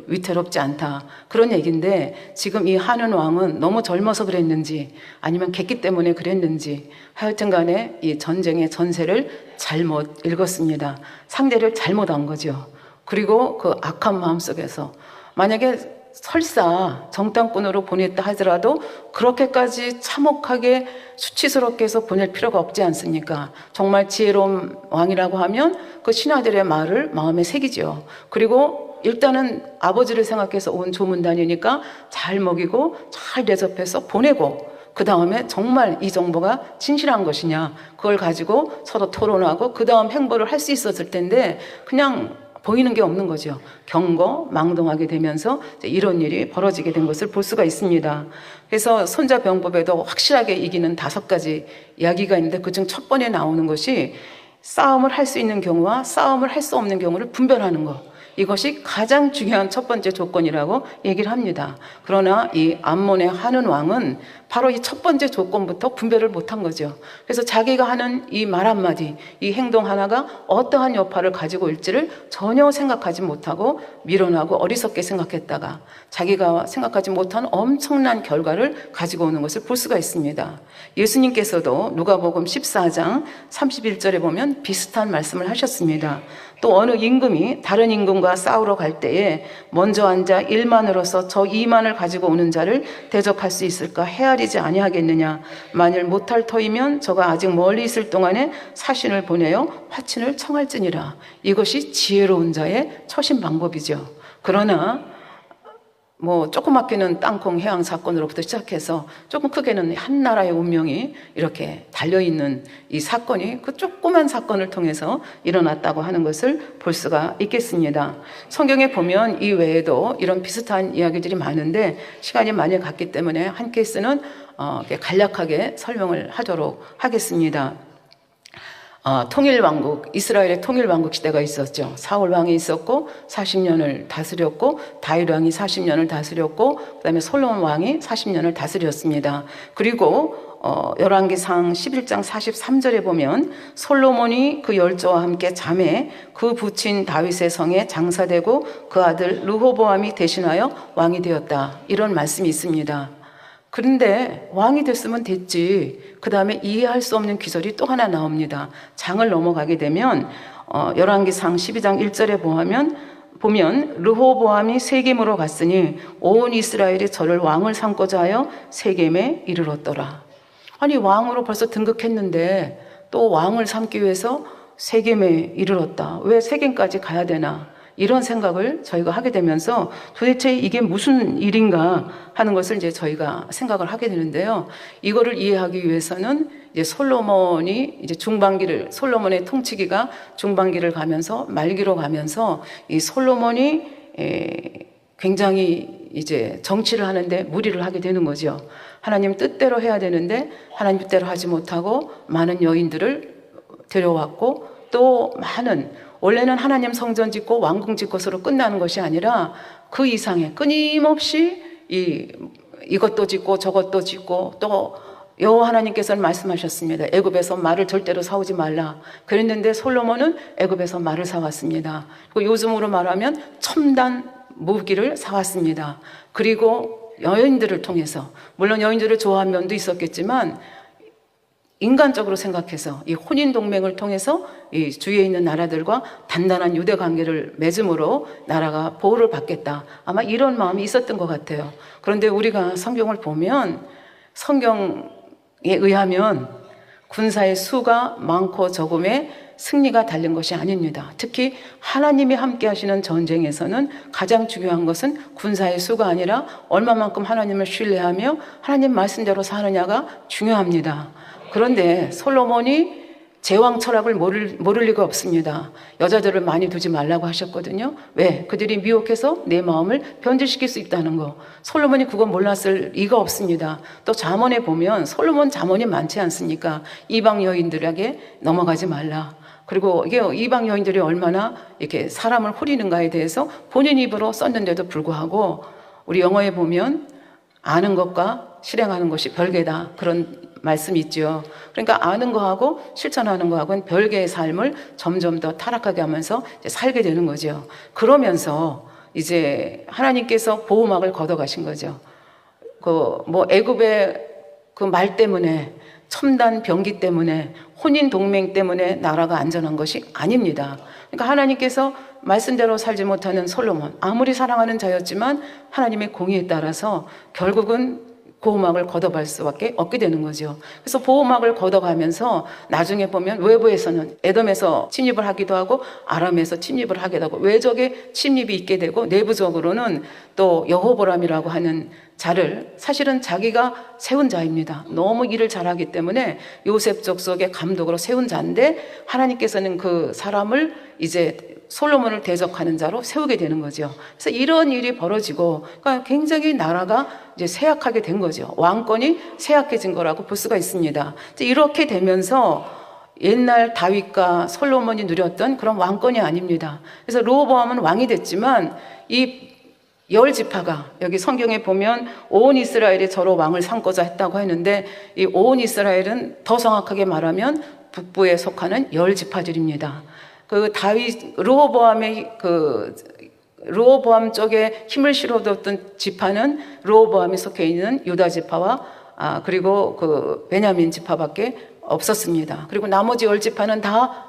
위태롭지 않다, 그런 얘기인데, 지금 이 한운 왕은 너무 젊어서 그랬는지 아니면 객기 때문에 그랬는지 하여튼 간에 이 전쟁의 전세를 잘못 읽었습니다. 상대를 잘못한 거죠. 그리고 그 악한 마음속에서 만약에 설사 정탐꾼으로 보냈다 하더라도 그렇게까지 참혹하게 수치스럽게 해서 보낼 필요가 없지 않습니까? 정말 지혜로운 왕이라고 하면 그 신하들의 말을 마음에 새기죠. 그리고 일단은 아버지를 생각해서 온 조문단이니까 잘 먹이고 잘 대접해서 보내고, 그 다음에 정말 이 정보가 진실한 것이냐 그걸 가지고 서로 토론하고 그 다음 행보를 할 수 있었을 텐데 그냥 보이는 게 없는 거죠. 경거망동하게 되면서 이런 일이 벌어지게 된 것을 볼 수가 있습니다. 그래서 손자병법에도 확실하게 이기는 5가지 이야기가 있는데 그중 첫 번에 나오는 것이 싸움을 할 수 있는 경우와 싸움을 할 수 없는 경우를 분별하는 것. 이것이 가장 중요한 첫 번째 조건이라고 얘기를 합니다. 그러나 이 암몬의 하는 왕은 바로 이 첫 번째 조건부터 분별을 못한 거죠. 그래서 자기가 하는 이 말 한마디, 이 행동 하나가 어떠한 여파를 가지고 있을지를 전혀 생각하지 못하고 미련하고 어리석게 생각했다가 자기가 생각하지 못한 엄청난 결과를 가지고 오는 것을 볼 수가 있습니다. 예수님께서도 누가복음 14장 31절에 보면 비슷한 말씀을 하셨습니다. 또 어느 임금이 다른 임금과 싸우러 갈 때에 먼저 앉아 1만으로서 저 2만을 가지고 오는 자를 대적할 수 있을까 헤아리지 아니하겠느냐. 만일 못할 터이면 저가 아직 멀리 있을 동안에 사신을 보내어 화친을 청할지니라. 이것이 지혜로운 자의 처신 방법이죠. 그러나 조그맣게는 땅콩 해양 사건으로부터 시작해서 조금 크게는 한 나라의 운명이 이렇게 달려있는 이 사건이 그 조그만 사건을 통해서 일어났다고 하는 것을 볼 수가 있겠습니다. 성경에 보면 이 외에도 이런 비슷한 이야기들이 많은데 시간이 많이 갔기 때문에 한 케이스는 간략하게 설명을 하도록 하겠습니다. 통일왕국, 이스라엘의 통일왕국 시대가 있었죠. 사울 왕이 있었고 40년을 다스렸고 다윗 왕이 40년을 다스렸고 그다음에 솔로몬 왕이 40년을 다스렸습니다. 그리고 열왕기상 11장 43절에 보면 솔로몬이 그 열조와 함께 잠에 그 부친 다윗의 성에 장사되고 그 아들 르호보암이 대신하여 왕이 되었다. 이런 말씀이 있습니다. 그런데 왕이 됐으면 됐지. 그 다음에 이해할 수 없는 기절이 또 하나 나옵니다. 장을 넘어가게 되면 열왕기상 12장 1절에 보면 르호보암이 세겜으로 갔으니 온 이스라엘이 저를 왕을 삼고자 하여 세겜에 이르렀더라. 아니 왕으로 벌써 등극했는데 또 왕을 삼기 위해서 세겜에 이르렀다. 왜 세겜까지 가야 되나? 이런 생각을 저희가 하게 되면서 도대체 이게 무슨 일인가 하는 것을 이제 저희가 생각을 하게 되는데요. 이거를 이해하기 위해서는 이제 솔로몬의 통치기가 중반기를 가면서 말기로 가면서 이 솔로몬이 굉장히 이제 정치를 하는데 무리를 하게 되는 거죠. 하나님 뜻대로 해야 되는데 하나님 뜻대로 하지 못하고 많은 여인들을 데려왔고 또 원래는 하나님 성전 짓고 왕궁 짓고서로 끝나는 것이 아니라 그 이상의 끊임없이 이것도 짓고 저것도 짓고 또 여호와 하나님께서는 말씀하셨습니다. 애굽에서 말을 절대로 사오지 말라. 그랬는데 솔로몬은 애굽에서 말을 사왔습니다. 그리고 요즘으로 말하면 첨단 무기를 사왔습니다. 그리고 여인들을 통해서 물론 여인들을 좋아한 면도 있었겠지만 인간적으로 생각해서 이 혼인 동맹을 통해서 이 주위에 있는 나라들과 단단한 유대 관계를 맺음으로 나라가 보호를 받겠다. 아마 이런 마음이 있었던 것 같아요. 그런데 우리가 성경을 보면 성경에 의하면 군사의 수가 많고 적음에 승리가 달린 것이 아닙니다. 특히 하나님이 함께 하시는 전쟁에서는 가장 중요한 것은 군사의 수가 아니라 얼마만큼 하나님을 신뢰하며 하나님 말씀대로 사느냐가 중요합니다. 그런데 솔로몬이 제왕 철학을 모를 리가 없습니다. 여자들을 많이 두지 말라고 하셨거든요. 왜? 그들이 미혹해서 내 마음을 변질시킬 수 있다는 거. 솔로몬이 그건 몰랐을 리가 없습니다. 또 잠언에 보면 솔로몬 잠언이 많지 않습니까? 이방 여인들에게 넘어가지 말라. 그리고 이게 이방 여인들이 얼마나 이렇게 사람을 후리는가에 대해서 본인 입으로 썼는데도 불구하고 우리 영어에 보면 아는 것과 실행하는 것이 별개다. 그런 말씀이 있죠. 그러니까 아는 거하고 실천하는 거하고는 별개의 삶을 점점 더 타락하게 하면서 이제 살게 되는 거죠. 그러면서 이제 하나님께서 보호막을 걷어가신 거죠. 애굽의 그 말 때문에 첨단 병기 때문에 혼인 동맹 때문에 나라가 안전한 것이 아닙니다. 그러니까 하나님께서 말씀대로 살지 못하는 솔로몬 아무리 사랑하는 자였지만 하나님의 공의에 따라서 결국은 보호막을 걷어갈 수밖에 없게 되는 거죠. 그래서 보호막을 걷어가면서 나중에 보면 외부에서는 에돔에서 침입을 하기도 하고 아람에서 침입을 하기도 하고 외적의 침입이 있게 되고 내부적으로는 또 여호보람이라고 하는 자를 사실은 자기가 세운 자입니다. 너무 일을 잘하기 때문에 요셉 족속의 감독으로 세운 자인데 하나님께서는 그 사람을 이제 솔로몬을 대적하는 자로 세우게 되는 거죠. 그래서 이런 일이 벌어지고 그러니까 굉장히 나라가 이제 쇠약하게 된 거죠. 왕권이 쇠약해진 거라고 볼 수가 있습니다. 이렇게 되면서 옛날 다윗과 솔로몬이 누렸던 그런 왕권이 아닙니다. 그래서 르호보암은 왕이 됐지만 이 10지파가 여기 성경에 보면 온 이스라엘이 저로 왕을 삼고자 했다고 했는데 이 온 이스라엘은 더 정확하게 말하면 북부에 속하는 10지파들입니다. 그 다윗 르호보암 쪽에 힘을 실어뒀던 지파는 르호보암이 속해 있는 유다 지파와 그리고 그 베냐민 지파밖에 없었습니다. 그리고 나머지 10지파는 다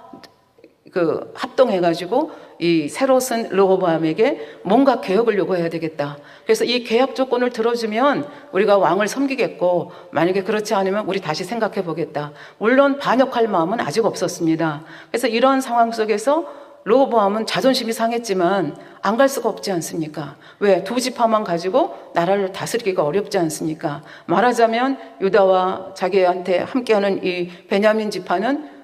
그 합동해가지고 이 새로 쓴 르호보암에게 뭔가 개혁을 요구해야 되겠다. 그래서 이 계약 조건을 들어주면 우리가 왕을 섬기겠고 만약에 그렇지 않으면 우리 다시 생각해 보겠다. 물론 반역할 마음은 아직 없었습니다. 그래서 이런 상황 속에서 르호보암은 자존심이 상했지만 안 갈 수가 없지 않습니까? 왜? 두 지파만 가지고 나라를 다스리기가 어렵지 않습니까? 말하자면 유다와 자기한테 함께하는 이 베냐민 지파는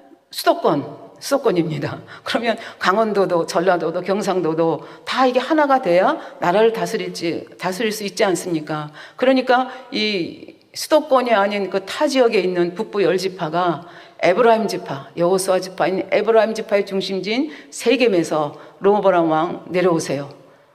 수도권입니다. 그러면 강원도도 전라도도 경상도도 다 이게 하나가 돼야 나라를 다스릴 수 있지 않습니까? 그러니까 이 수도권이 아닌 그 타 지역에 있는 북부 10지파가 에브라임 지파, 여호수아 지파인 에브라임 지파의 중심지인 세겜에서 르호보암 왕 내려오세요.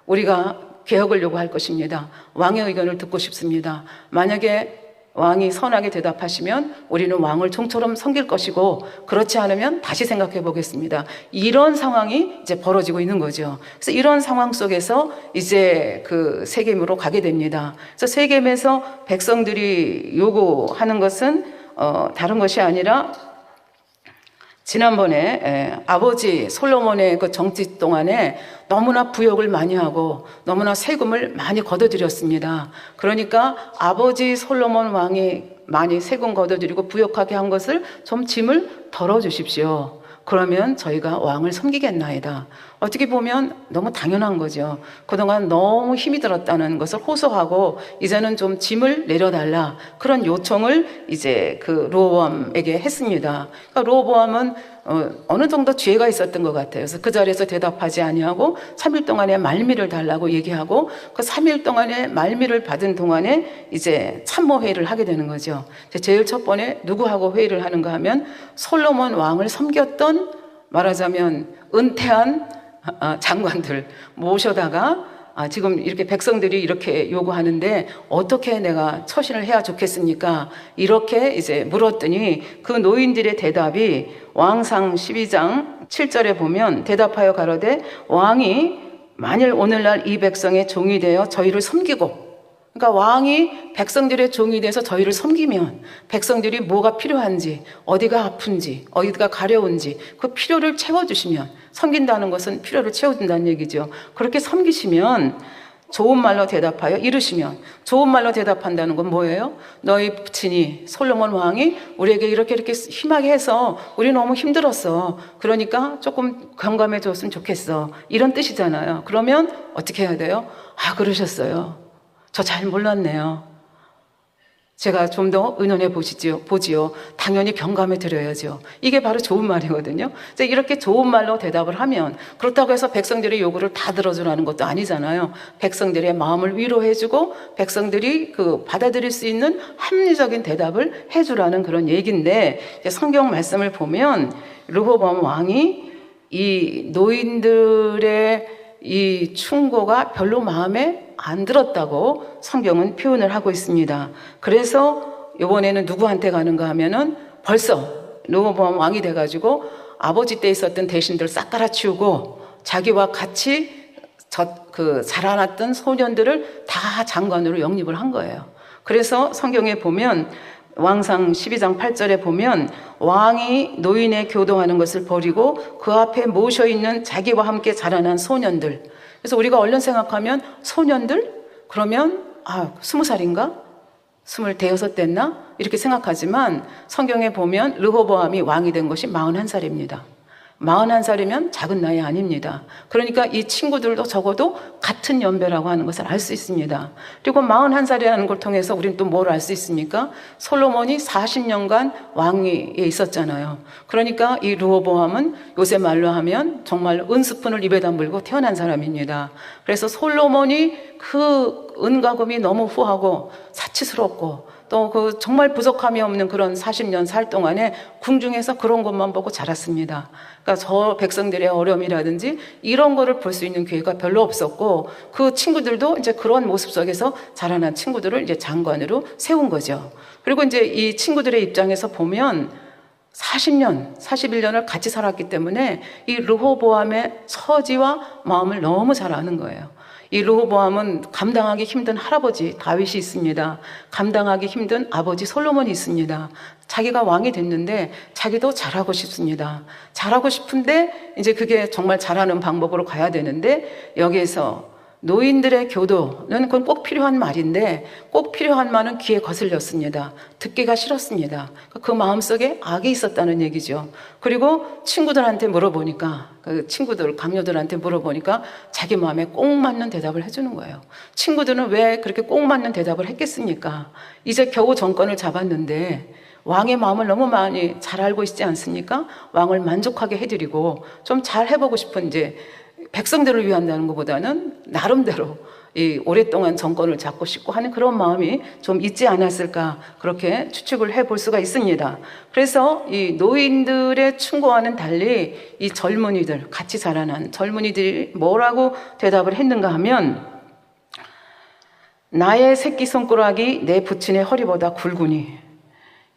우리가 개혁을 요구할 것입니다. 왕의 의견을 듣고 싶습니다. 만약에 왕이 선하게 대답하시면 우리는 왕을 종처럼 섬길 것이고 그렇지 않으면 다시 생각해 보겠습니다. 이런 상황이 이제 벌어지고 있는 거죠. 그래서 이런 상황 속에서 이제 그 세겜으로 가게 됩니다. 그래서 세겜에서 백성들이 요구하는 것은 다른 것이 아니라 지난번에 아버지 솔로몬의 그 정치 동안에 너무나 부역을 많이 하고 너무나 세금을 많이 걷어들였습니다. 그러니까 아버지 솔로몬 왕이 많이 세금 걷어들이고 부역하게 한 것을 좀 짐을 덜어주십시오. 그러면 저희가 왕을 섬기겠나이다. 어떻게 보면 너무 당연한 거죠. 그동안 너무 힘이 들었다는 것을 호소하고 이제는 좀 짐을 내려달라. 그런 요청을 이제 그 르호보암에게 했습니다. 그러니까 르호보암은 어느 정도 지혜가 있었던 것 같아요. 그래서 그 자리에서 대답하지 아니하고 3일 동안의 말미를 달라고 얘기하고 그 3일 동안의 말미를 받은 동안에 이제 참모회의를 하게 되는 거죠. 제일 첫 번에 누구하고 회의를 하는가 하면 솔로몬 왕을 섬겼던 말하자면 은퇴한 장관들 모셔다가 지금 이렇게 백성들이 이렇게 요구하는데 어떻게 내가 처신을 해야 좋겠습니까? 이렇게 이제 물었더니 그 노인들의 대답이 왕상 12장 7절에 보면 대답하여 가로되 왕이 만일 오늘날 이 백성의 종이 되어 저희를 섬기고 그러니까 왕이 백성들의 종이 돼서 저희를 섬기면 백성들이 뭐가 필요한지 어디가 아픈지 어디가 가려운지 그 필요를 채워주시면 섬긴다는 것은 필요를 채워준다는 얘기죠. 그렇게 섬기시면 좋은 말로 대답하여 이르시면 좋은 말로 대답한다는 건 뭐예요? 너희 부친이 솔로몬 왕이 우리에게 이렇게 힘하게 해서 우리 너무 힘들었어. 그러니까 조금 경감해 줬으면 좋겠어. 이런 뜻이잖아요. 그러면 어떻게 해야 돼요? 그러셨어요. 저 잘 몰랐네요. 제가 좀 더 의논해 보지요. 당연히 경감해 드려야죠. 이게 바로 좋은 말이거든요. 이렇게 좋은 말로 대답을 하면 그렇다고 해서 백성들의 요구를 다 들어주라는 것도 아니잖아요. 백성들의 마음을 위로해주고 백성들이 그 받아들일 수 있는 합리적인 대답을 해주라는 그런 얘기인데 성경 말씀을 보면 르호보암 왕이 이 노인들의 이 충고가 별로 마음에 안 들었다고 성경은 표현을 하고 있습니다. 그래서 이번에는 누구한테 가는가 하면은 벌써 르호보암 왕이 돼가지고 아버지 때 있었던 대신들 싹 갈아치우고 자기와 같이 자라났던 소년들을 다 장관으로 영입을 한 거예요. 그래서 성경에 보면 왕상 12장 8절에 보면 왕이 노인의 교도하는 것을 버리고 그 앞에 모셔있는 자기와 함께 자라난 소년들. 그래서 우리가 얼른 생각하면 소년들? 그러면 20살인가? 26 됐나? 이렇게 생각하지만 성경에 보면 르호보암이 왕이 된 것이 41살입니다. 41살이면 작은 나이 아닙니다. 그러니까 이 친구들도 적어도 같은 연배라고 하는 것을 알 수 있습니다. 그리고 41살이라는 걸 통해서 우리는 또 뭘 알 수 있습니까? 솔로몬이 40년간 왕위에 있었잖아요. 그러니까 이 르호보암은 요새 말로 하면 정말 은스푼을 입에다 물고 태어난 사람입니다. 그래서 솔로몬이 그 은가금이 너무 후하고 사치스럽고 또 그 정말 부족함이 없는 그런 40년 살 동안에 궁중에서 그런 것만 보고 자랐습니다. 그러니까 저 백성들의 어려움이라든지 이런 거를 볼 수 있는 기회가 별로 없었고, 그 친구들도 이제 그런 모습 속에서 자라난 친구들을 이제 장관으로 세운 거죠. 그리고 이제 이 친구들의 입장에서 보면 40년, 41년을 같이 살았기 때문에 이 르호보암의 처지와 마음을 너무 잘 아는 거예요. 이 르호보암은 감당하기 힘든 할아버지 다윗이 있습니다. 감당하기 힘든 아버지 솔로몬이 있습니다. 자기가 왕이 됐는데 자기도 잘하고 싶습니다. 잘하고 싶은데 이제 그게 정말 잘하는 방법으로 가야 되는데, 여기에서 노인들의 교도는 그건 꼭 필요한 말인데 꼭 필요한 말은 귀에 거슬렸습니다. 듣기가 싫었습니다. 그 마음속에 악이 있었다는 얘기죠. 그리고 친구들한테 물어보니까, 그 친구들, 강요들한테 물어보니까 자기 마음에 꼭 맞는 대답을 해주는 거예요. 친구들은 왜 그렇게 꼭 맞는 대답을 했겠습니까? 이제 겨우 정권을 잡았는데 왕의 마음을 너무 많이 잘 알고 있지 않습니까? 왕을 만족하게 해드리고 좀 잘 해보고 싶은 이제 백성들을 위한다는 것보다는 나름대로 이 오랫동안 정권을 잡고 싶고 하는 그런 마음이 좀 있지 않았을까, 그렇게 추측을 해볼 수가 있습니다. 그래서 이 노인들의 충고와는 달리 이 젊은이들, 같이 자라난 젊은이들이 뭐라고 대답을 했는가 하면, 나의 새끼손가락이 내 부친의 허리보다 굵으니,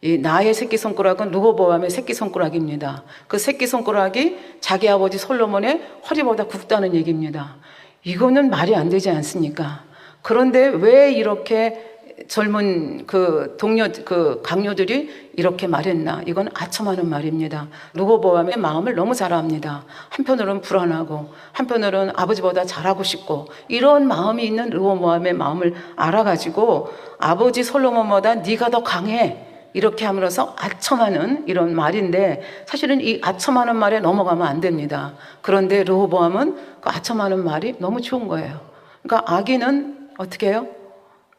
이 나의 새끼손가락은 르호보암의 새끼손가락입니다. 그 새끼손가락이 자기 아버지 솔로몬의 허리보다 굵다는 얘기입니다. 이거는 말이 안 되지 않습니까? 그런데 왜 이렇게 젊은 그 동료, 그 강요들이 이렇게 말했나? 이건 아첨하는 말입니다. 르호보암의 마음을 너무 잘 압니다. 한편으로는 불안하고 한편으로는 아버지보다 잘하고 싶고 이런 마음이 있는 르호보암의 마음을 알아가지고 아버지 솔로몬보다 네가 더 강해, 이렇게 함으로써 아첨하는 이런 말인데, 사실은 이 아첨하는 말에 넘어가면 안 됩니다. 그런데 르호보암은 그 아첨하는 말이 너무 좋은 거예요. 그러니까 악인은 어떻게 해요?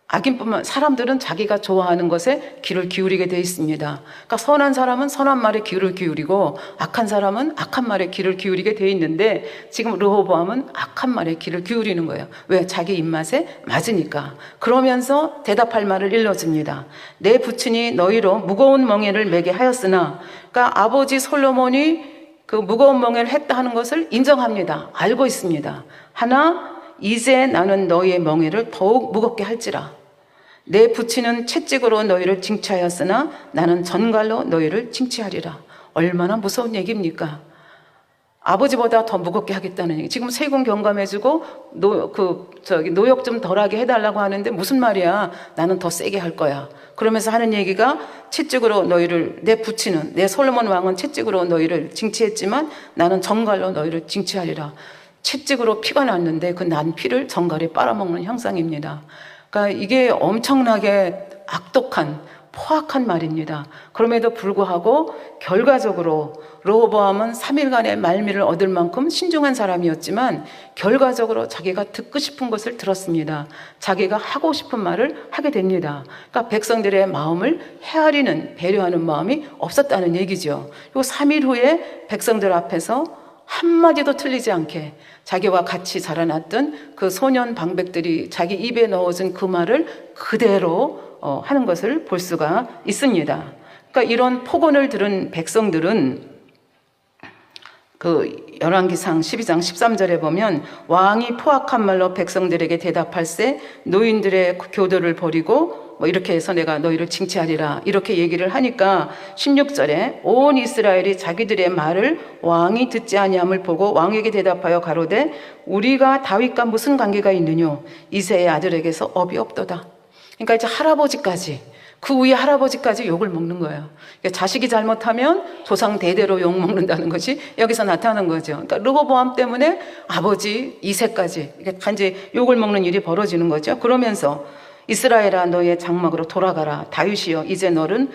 악인뿐만, 사람들은 자기가 좋아하는 것에 귀를 기울이게 돼 있습니다. 그러니까 선한 사람은 선한 말에 귀를 기울이고 악한 사람은 악한 말에 귀를 기울이게 돼 있는데, 지금 르호보암은 악한 말에 귀를 기울이는 거예요. 왜? 자기 입맛에 맞으니까. 그러면서 대답할 말을 일러줍니다. 내 부친이 너희로 무거운 멍에를 매게 하였으나, 그러니까 아버지 솔로몬이 그 무거운 멍에를 했다 하는 것을 인정합니다. 알고 있습니다. 하나, 이제 나는 너희의 멍에를 더욱 무겁게 할지라. 내 부친은 채찍으로 너희를 징치하였으나 나는 전갈로 너희를 징치하리라. 얼마나 무서운 얘기입니까? 아버지보다 더 무겁게 하겠다는 얘기. 지금 세금 경감해주고 노역 좀 덜하게 해달라고 하는데 무슨 말이야? 나는 더 세게 할 거야. 그러면서 하는 얘기가, 채찍으로 너희를, 내 부친은, 내 솔로몬 왕은 채찍으로 너희를 징치했지만 나는 전갈로 너희를 징치하리라. 채찍으로 피가 났는데 그 난 피를 전갈이 빨아먹는 형상입니다. 그러니까 이게 엄청나게 악독한, 포악한 말입니다. 그럼에도 불구하고 결과적으로 르호보암은 3일간의 말미를 얻을 만큼 신중한 사람이었지만 결과적으로 자기가 듣고 싶은 것을 들었습니다. 자기가 하고 싶은 말을 하게 됩니다. 그러니까 백성들의 마음을 헤아리는, 배려하는 마음이 없었다는 얘기죠. 그리고 3일 후에 백성들 앞에서 한마디도 틀리지 않게 자기와 같이 자라났던 그 소년 방백들이 자기 입에 넣어준 그 말을 그대로 하는 것을 볼 수가 있습니다. 그러니까 이런 폭언을 들은 백성들은 그 열왕기상 12장 13절에 보면, 왕이 포악한 말로 백성들에게 대답할세 노인들의 교도를 버리고 뭐 이렇게 해서 내가 너희를 징치하리라, 이렇게 얘기를 하니까 16절에 온 이스라엘이 자기들의 말을 왕이 듣지 아니함을 보고 왕에게 대답하여 가로되 우리가 다윗과 무슨 관계가 있느뇨? 이새의 아들에게서 업이 없도다. 그러니까 이제 할아버지까지, 그 위에 할아버지까지 욕을 먹는 거예요. 그러니까 자식이 잘못하면 조상 대대로 욕 먹는다는 것이 여기서 나타나는 거죠. 그러니까 르호보암 때문에 아버지 이새까지 이제 욕을 먹는 일이 벌어지는 거죠. 그러면서 이스라엘아 너의 장막으로 돌아가라. 다윗이여 이제 너는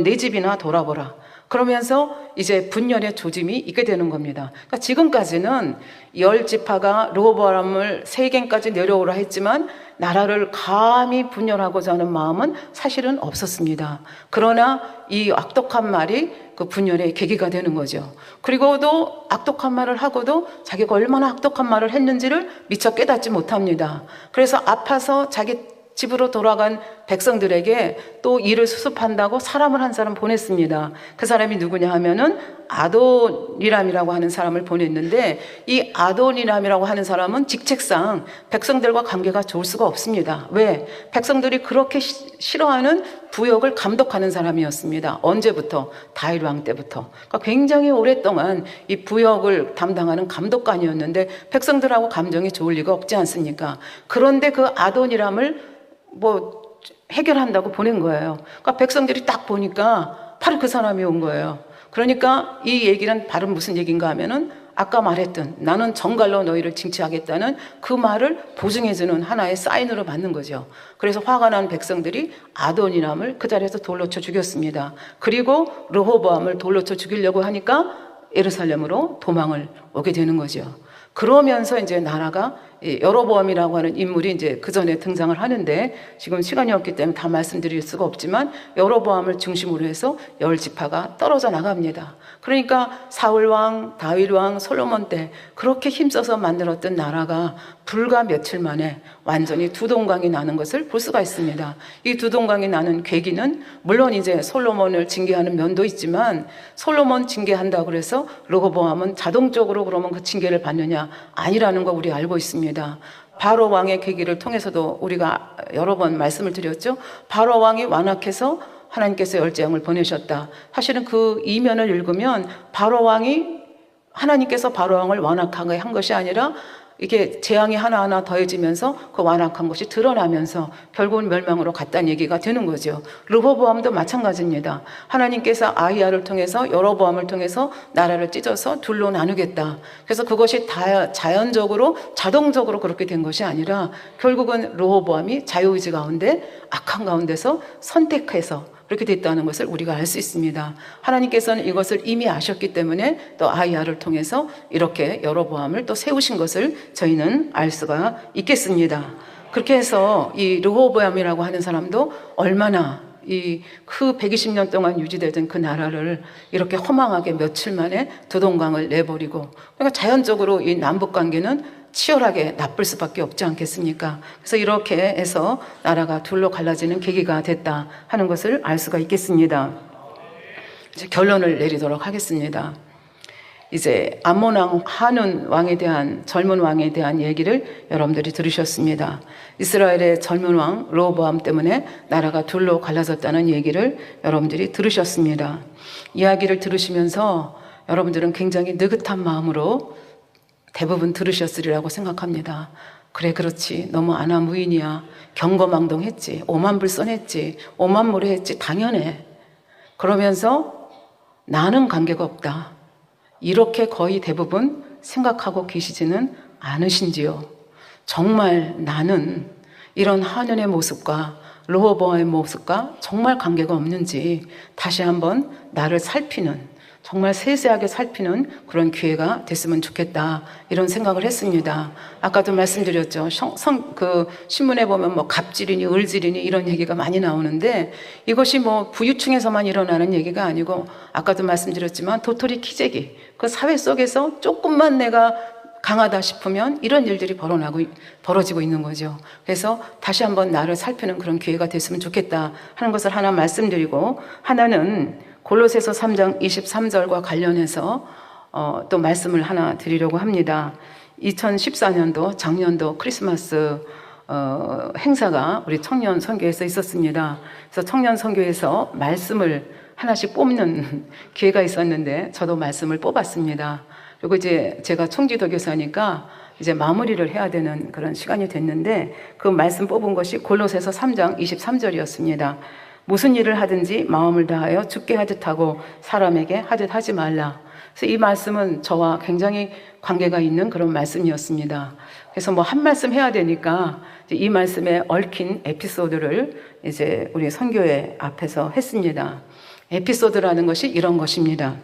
내 집이나 돌아보라. 그러면서 이제 분열의 조짐이 있게 되는 겁니다. 그러니까 지금까지는 10지파가 르호보암을 세겜까지 내려오라 했지만 나라를 감히 분열하고자 하는 마음은 사실은 없었습니다. 그러나 이 악독한 말이 그 분열의 계기가 되는 거죠. 그리고도 악독한 말을 하고도 자기가 얼마나 악독한 말을 했는지를 미처 깨닫지 못합니다. 그래서 아파서 자기 집으로 돌아간 백성들에게 또 일을 수습한다고 사람을 한 사람 보냈습니다. 그 사람이 누구냐 하면은 아도니람이라고 하는 사람을 보냈는데, 이 아도니람이라고 하는 사람은 직책상 백성들과 관계가 좋을 수가 없습니다. 왜? 백성들이 그렇게 싫어하는 부역을 감독하는 사람이었습니다. 언제부터? 다윗 왕 때부터. 그러니까 굉장히 오랫동안 이 부역을 담당하는 감독관이었는데 백성들하고 감정이 좋을 리가 없지 않습니까? 그런데 그 아도니람을 해결한다고 보낸 거예요. 그러니까 백성들이 딱 보니까 바로 그 사람이 온 거예요. 그러니까 이 얘기는 바로 무슨 얘기인가 하면은 아까 말했던 나는 정갈로 너희를 징치하겠다는 그 말을 보증해주는 하나의 사인으로 받는 거죠. 그래서 화가 난 백성들이 아도니람을 그 자리에서 돌로 쳐 죽였습니다. 그리고 르호보암을 돌로 쳐 죽이려고 하니까 예루살렘으로 도망을 오게 되는 거죠. 그러면서 이제 나라가 여로보암이라고 하는 인물이 이제 그 전에 등장을 하는데, 지금 시간이 없기 때문에 다 말씀드릴 수가 없지만 여로보암을 중심으로 해서 10지파가 떨어져 나갑니다. 그러니까 사울왕, 다윗왕, 솔로몬 때 그렇게 힘써서 만들었던 나라가 불과 며칠 만에 완전히 두 동강이 나는 것을 볼 수가 있습니다. 이 두 동강이 나는 계기는 물론 이제 솔로몬을 징계하는 면도 있지만, 솔로몬 징계한다고 그래서 르호보암은 자동적으로 그러면 그 징계를 받느냐? 아니라는 거 우리 알고 있습니다. 바로 왕의 계기를 통해서도 우리가 여러 번 말씀을 드렸죠. 바로 왕이 완악해서 하나님께서 열재앙을 보내셨다. 사실은 그 이면을 읽으면 바로 왕이 하나님께서 바로 왕을 완악하게 한 것이 아니라 이게 재앙이 하나하나 더해지면서 그 완악한 것이 드러나면서 결국은 멸망으로 갔다는 얘기가 되는 거죠. 르호보암도 마찬가지입니다. 하나님께서 아히야를 통해서 여로보암을 통해서 나라를 찢어서 둘로 나누겠다. 그래서 그것이 다 자연적으로 자동적으로 그렇게 된 것이 아니라 결국은 르호보암이 자유의지 가운데 악한 가운데서 선택해서 그렇게 됐다는 것을 우리가 알 수 있습니다. 하나님께서는 이것을 이미 아셨기 때문에 또 아히야를 통해서 이렇게 여로보암을 또 세우신 것을 저희는 알 수가 있겠습니다. 그렇게 해서 이 르호보암이라고 하는 사람도 얼마나 그 120년 동안 유지되던 그 나라를 이렇게 허망하게 며칠 만에 두 동강을 내버리고, 그러니까 자연적으로 이 남북 관계는 치열하게 나쁠 수밖에 없지 않겠습니까? 그래서 이렇게 해서 나라가 둘로 갈라지는 계기가 됐다 하는 것을 알 수가 있겠습니다. 이제 결론을 내리도록 하겠습니다. 이제 암몬 왕 한운 왕에 대한, 젊은 왕에 대한 얘기를 여러분들이 들으셨습니다. 이스라엘의 젊은 왕 르호보암 때문에 나라가 둘로 갈라졌다는 얘기를 여러분들이 들으셨습니다. 이야기를 들으시면서 여러분들은 굉장히 느긋한 마음으로 대부분 들으셨으리라고 생각합니다. 그래, 그렇지. 너무 아나무인이야. 경거망동했지. 오만불선했지. 오만무례했지. 당연해. 그러면서 나는 관계가 없다. 이렇게 거의 대부분 생각하고 계시지는 않으신지요. 정말 나는 이런 한운의 모습과 르호보암의 모습과 정말 관계가 없는지 다시 한번 나를 살피는, 정말 세세하게 살피는 그런 기회가 됐으면 좋겠다, 이런 생각을 했습니다. 아까도 말씀드렸죠. 그 신문에 보면 뭐 갑질이니 을질이니 이런 얘기가 많이 나오는데, 이것이 뭐 부유층에서만 일어나는 얘기가 아니고 아까도 말씀드렸지만 도토리 키재기, 그 사회 속에서 조금만 내가 강하다 싶으면 이런 일들이 벌어지고 있는 거죠. 그래서 다시 한번 나를 살피는 그런 기회가 됐으면 좋겠다 하는 것을 하나 말씀드리고, 하나는 골로새서 3장 23절과 관련해서 또 말씀을 하나 드리려고 합니다. 2014년도 작년도 크리스마스 행사가 우리 청년 선교에서 있었습니다. 그래서 청년 선교에서 말씀을 하나씩 뽑는 기회가 있었는데 저도 말씀을 뽑았습니다. 그리고 이제 제가 청지도 교사니까 이제 마무리를 해야 되는 그런 시간이 됐는데, 그 말씀 뽑은 것이 골로새서 3장 23절이었습니다. 무슨 일을 하든지 마음을 다하여 주께 하듯 하고 사람에게 하듯 하지 말라. 그래서 이 말씀은 저와 굉장히 관계가 있는 그런 말씀이었습니다. 그래서 뭐 한 말씀 해야 되니까 이 말씀에 얽힌 에피소드를 이제 우리 선교회 앞에서 했습니다. 에피소드라는 것이 이런 것입니다.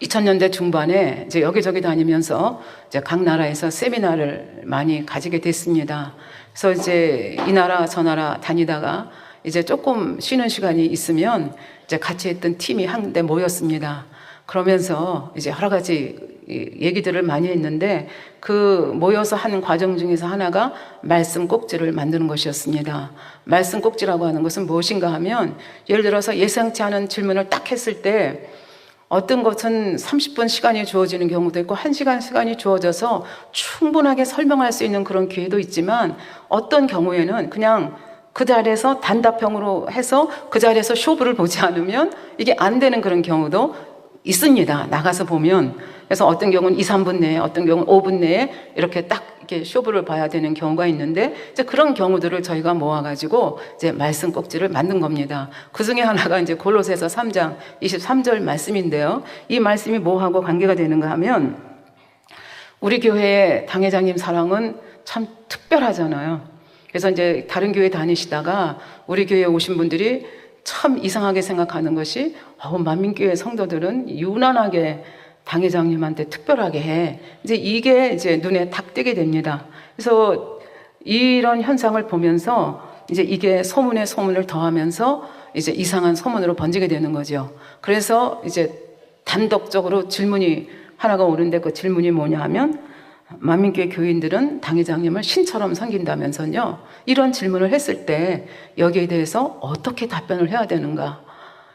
2000년대 중반에 이제 여기저기 다니면서 이제 각 나라에서 세미나를 많이 가지게 됐습니다. 그래서 이제 이 나라 저 나라 다니다가 이제 조금 쉬는 시간이 있으면 이제 같이 했던 팀이 한데 모였습니다. 그러면서 이제 여러 가지 얘기들을 많이 했는데 그 모여서 하는 과정 중에서 하나가 말씀 꼭지를 만드는 것이었습니다. 말씀 꼭지라고 하는 것은 무엇인가 하면 예를 들어서 예상치 않은 질문을 딱 했을 때 어떤 것은 30분 시간이 주어지는 경우도 있고 1시간 시간이 주어져서 충분하게 설명할 수 있는 그런 기회도 있지만 어떤 경우에는 그냥 그 자리에서 단답형으로 해서 그 자리에서 쇼부를 보지 않으면 이게 안 되는 그런 경우도 있습니다. 나가서 보면. 그래서 어떤 경우는 2, 3분 내에, 어떤 경우는 5분 내에 이렇게 딱 이렇게 쇼부를 봐야 되는 경우가 있는데 이제 그런 경우들을 저희가 모아가지고 이제 말씀 꼭지를 만든 겁니다. 그 중에 하나가 이제 골로새서 3장 23절 말씀인데요. 이 말씀이 뭐하고 관계가 되는가 하면 우리 교회의 당회장님 사랑은 참 특별하잖아요. 그래서 이제 다른 교회 다니시다가 우리 교회에 오신 분들이 참 이상하게 생각하는 것이 만민교회 성도들은 유난하게 당회장님한테 특별하게 해. 이제 이게 이제 눈에 탁 띄게 됩니다. 그래서 이런 현상을 보면서 이제 이게 소문에 소문을 더하면서 이제 이상한 소문으로 번지게 되는 거죠. 그래서 이제 단독적으로 질문이 하나가 오는데 그 질문이 뭐냐 하면 만민교회 교인들은 당회장님을 신처럼 섬긴다면서요. 이런 질문을 했을 때 여기에 대해서 어떻게 답변을 해야 되는가?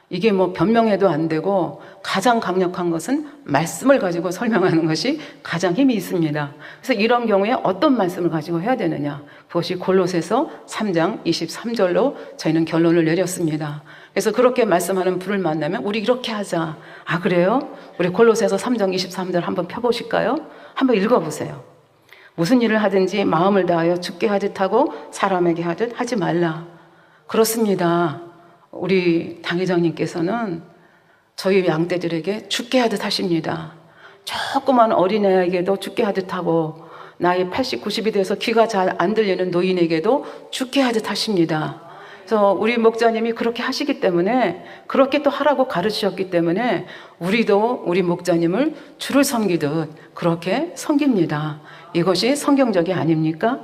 이게 뭐 변명해도 안 되고 가장 강력한 것은 말씀을 가지고 설명하는 것이 가장 힘이 있습니다. 그래서 이런 경우에 어떤 말씀을 가지고 해야 되느냐? 그것이 골로새서 3장 23절로 저희는 결론을 내렸습니다. 그래서 그렇게 말씀하는 분을 만나면 우리 이렇게 하자. 아 그래요? 우리 골로새서 3장 23절 한번 펴보실까요? 한번 읽어보세요. 무슨 일을 하든지 마음을 다하여 주께 하듯 하고 사람에게 하듯 하지 말라. 그렇습니다. 우리 당회장님께서는 저희 양떼들에게 주께 하듯 하십니다. 조그만 어린애에게도 주께 하듯 하고 나이 80, 90이 돼서 귀가 잘 안 들리는 노인에게도 주께 하듯 하십니다. 그래서 우리 목자님이 그렇게 하시기 때문에 그렇게 또 하라고 가르치셨기 때문에 우리도 우리 목자님을 주를 섬기듯 그렇게 섬깁니다. 이것이 성경적이 아닙니까?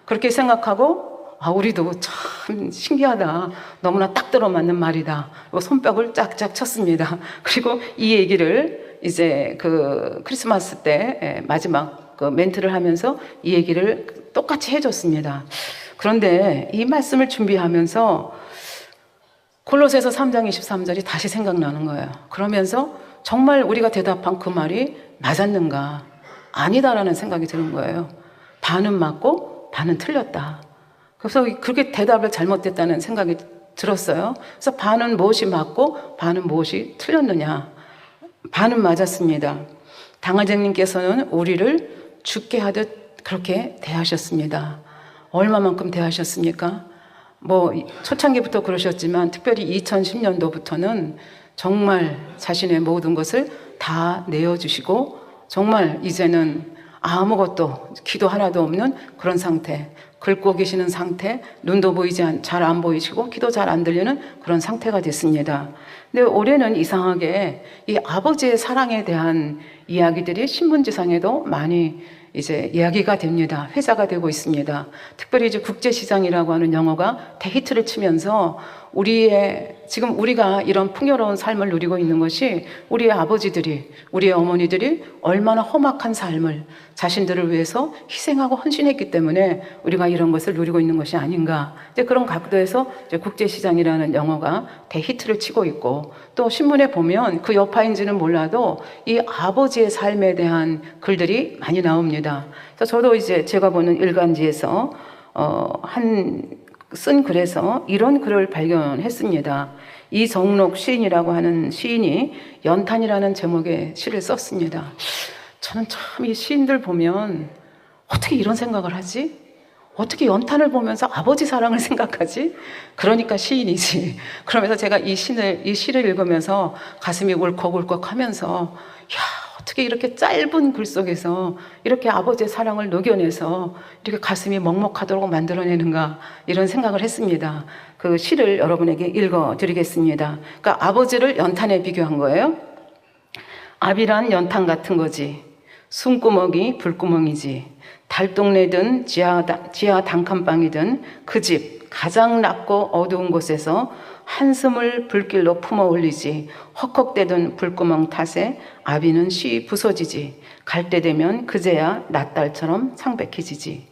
그렇게 생각하고 우리도 참 신기하다. 너무나 딱 들어맞는 말이다. 손뼉을 짝짝 쳤습니다. 그리고 이 얘기를 이제 그 크리스마스 때 마지막 그 멘트를 하면서 이 얘기를 똑같이 해줬습니다. 그런데 이 말씀을 준비하면서 골로새서 3장 23절이 다시 생각나는 거예요. 그러면서 정말 우리가 대답한 그 말이 맞았는가? 아니다라는 생각이 드는 거예요. 반은 맞고 반은 틀렸다. 그래서 그렇게 대답을 잘못했다는 생각이 들었어요. 그래서 반은 무엇이 맞고 반은 무엇이 틀렸느냐. 반은 맞았습니다. 당회장님께서는 우리를 죽게 하듯 그렇게 대하셨습니다. 얼마만큼 대하셨습니까? 뭐 초창기부터 그러셨지만 특별히 2010년도부터는 정말 자신의 모든 것을 다 내어주시고 정말 이제는 아무것도 기도 하나도 없는 그런 상태, 긁고 계시는 상태, 눈도 잘 안 보이시고 기도 잘 안 들리는 그런 상태가 됐습니다. 근데 올해는 이상하게 이 아버지의 사랑에 대한 이야기들이 신문지상에도 많이 이제 이야기가 됩니다. 회자가 되고 있습니다. 특별히 이제 국제시장이라고 하는 영어가 대히트를 치면서 지금 우리가 이런 풍요로운 삶을 누리고 있는 것이 우리의 아버지들이, 우리의 어머니들이 얼마나 험악한 삶을 자신들을 위해서 희생하고 헌신했기 때문에 우리가 이런 것을 누리고 있는 것이 아닌가. 이제 그런 각도에서 이제 국제시장이라는 영어가 대히트를 치고 있고 또 신문에 보면 그 여파인지는 몰라도 이 아버지의 삶에 대한 글들이 많이 나옵니다. 그래서 저도 이제 제가 보는 일간지에서 쓴 글에서 이런 글을 발견했습니다. 이정록 시인이라고 하는 시인이 연탄이라는 제목의 시를 썼습니다. 저는 참 이 시인들 보면 어떻게 이런 생각을 하지? 어떻게 연탄을 보면서 아버지 사랑을 생각하지? 그러니까 시인이지. 그러면서 제가 이 시를 읽으면서 가슴이 울컥울컥 하면서 어떻게 이렇게 짧은 글 속에서 이렇게 아버지의 사랑을 녹여내서 이렇게 가슴이 먹먹하도록 만들어내는가, 이런 생각을 했습니다. 그 시를 여러분에게 읽어드리겠습니다. 그러니까 아버지를 연탄에 비교한 거예요. 압이란 연탄 같은 거지, 숨구멍이 불구멍이지, 달동네든 지하 단칸방이든 그 집 가장 낮고 어두운 곳에서 한숨을 불길로 품어 올리지, 헉헉대던 불구멍 탓에 아비는 쉬 부서지지, 갈 때 되면 그제야 낫달처럼 창백해지지.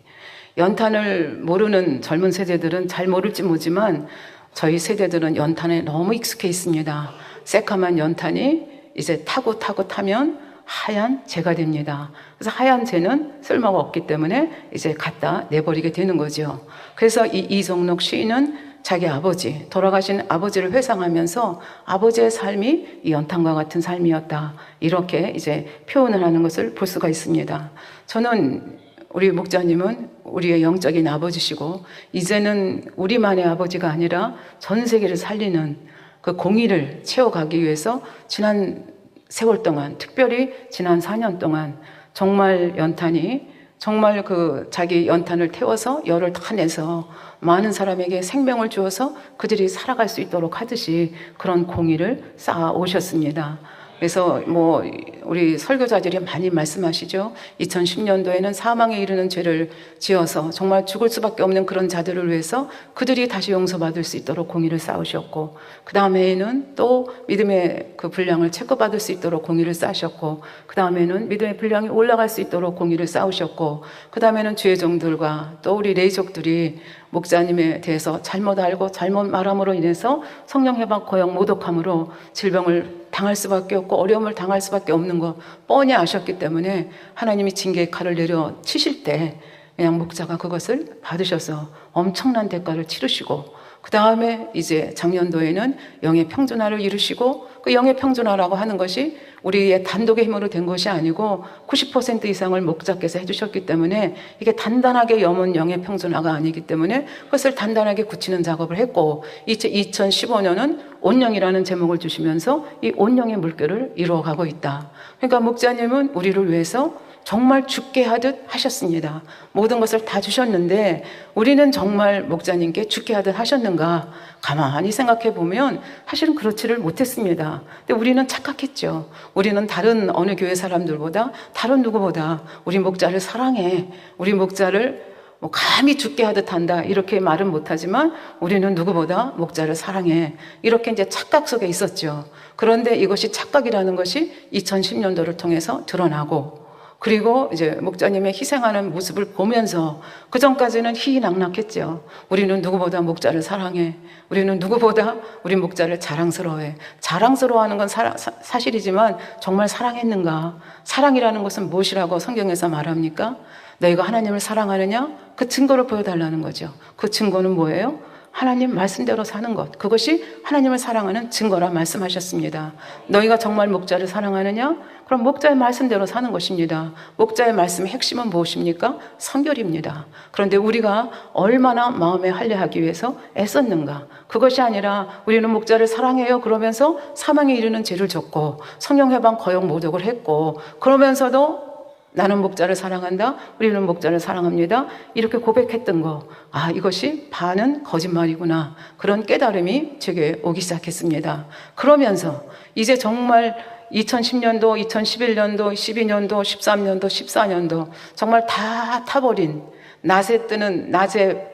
연탄을 모르는 젊은 세대들은 잘 모를지 모르지만 저희 세대들은 연탄에 너무 익숙해 있습니다. 새까만 연탄이 이제 타고 타면 하얀 재가 됩니다. 그래서 하얀 재는 쓸모가 없기 때문에 이제 갖다 내버리게 되는 거죠. 그래서 이종록 시인은 자기 아버지, 돌아가신 아버지를 회상하면서 아버지의 삶이 이 연탄과 같은 삶이었다, 이렇게 이제 표현을 하는 것을 볼 수가 있습니다. 저는 우리 목자님은 우리의 영적인 아버지시고, 이제는 우리만의 아버지가 아니라 전 세계를 살리는 그 공의를 채워가기 위해서 지난 세월 동안, 특별히 지난 4년 동안 정말 연탄이 정말 그 자기 연탄을 태워서 열을 다 내서 많은 사람에게 생명을 주어서 그들이 살아갈 수 있도록 하듯이 그런 공의를 쌓아 오셨습니다. 그래서 뭐 우리 설교자들이 많이 말씀하시죠. 2010년도에는 사망에 이르는 죄를 지어서 정말 죽을 수밖에 없는 그런 자들을 위해서 그들이 다시 용서받을 수 있도록 공의를 쌓으셨고, 그 다음에는 또 믿음의 그 분량을 체크받을 수 있도록 공의를 쌓으셨고, 그 다음에는 믿음의 분량이 올라갈 수 있도록 공의를 쌓으셨고, 그 다음에는 주의 종들과 또 우리 레이족들이 목자님에 대해서 잘못 알고 잘못 말함으로 인해서 성령 해방 고역 모독함으로 질병을 당할 수밖에 없고 어려움을 당할 수밖에 없는 거 뻔히 아셨기 때문에 하나님이 징계의 칼을 내려 치실 때 그냥 목자가 그것을 받으셔서 엄청난 대가를 치르시고, 그 다음에 이제 작년도에는 영의 평준화를 이루시고, 그 영의 평준화라고 하는 것이 우리의 단독의 힘으로 된 것이 아니고 90% 이상을 목자께서 해주셨기 때문에 이게 단단하게 염은 영의 평준화가 아니기 때문에 그것을 단단하게 굳히는 작업을 했고, 2015년은 온영이라는 제목을 주시면서 이 온영의 물결을 이루어가고 있다. 그러니까 목자님은 우리를 위해서 정말 죽게 하듯 하셨습니다. 모든 것을 다 주셨는데 우리는 정말 목자님께 죽게 하듯 하셨는가? 가만히 생각해 보면 사실은 그렇지를 못했습니다. 근데 우리는 착각했죠. 우리는 다른 어느 교회 사람들보다, 다른 누구보다 우리 목자를 사랑해, 우리 목자를 뭐 감히 죽게 하듯 한다, 이렇게 말은 못하지만 우리는 누구보다 목자를 사랑해, 이렇게 이제 착각 속에 있었죠. 그런데 이것이 착각이라는 것이 2010년도를 통해서 드러나고, 그리고 이제 목자님의 희생하는 모습을 보면서, 그 전까지는 희희낙낙했죠. 우리는 누구보다 목자를 사랑해, 우리는 누구보다 우리 목자를 자랑스러워해. 자랑스러워하는 건 사실이지만 정말 사랑했는가? 사랑이라는 것은 무엇이라고 성경에서 말합니까? 너희가 하나님을 사랑하느냐? 그 증거를 보여달라는 거죠. 그 증거는 뭐예요? 하나님 말씀대로 사는 것, 그것이 하나님을 사랑하는 증거라 말씀하셨습니다. 너희가 정말 목자를 사랑하느냐? 그럼 목자의 말씀대로 사는 것입니다. 목자의 말씀의 핵심은 무엇입니까? 성결입니다. 그런데 우리가 얼마나 마음에 할례하기 위해서 애썼는가? 그것이 아니라 우리는 목자를 사랑해요 그러면서 사망에 이르는 죄를 졌고 성령 해방 거역 모독을 했고, 그러면서도 나는 목자를 사랑한다, 우리는 목자를 사랑합니다, 이렇게 고백했던 거, 아, 이것이 반은 거짓말이구나, 그런 깨달음이 제게 오기 시작했습니다. 그러면서 이제 정말 2010년도, 2011년도, 12년도, 13년도, 14년도 정말 다 타버린, 낮에 뜨는, 낮에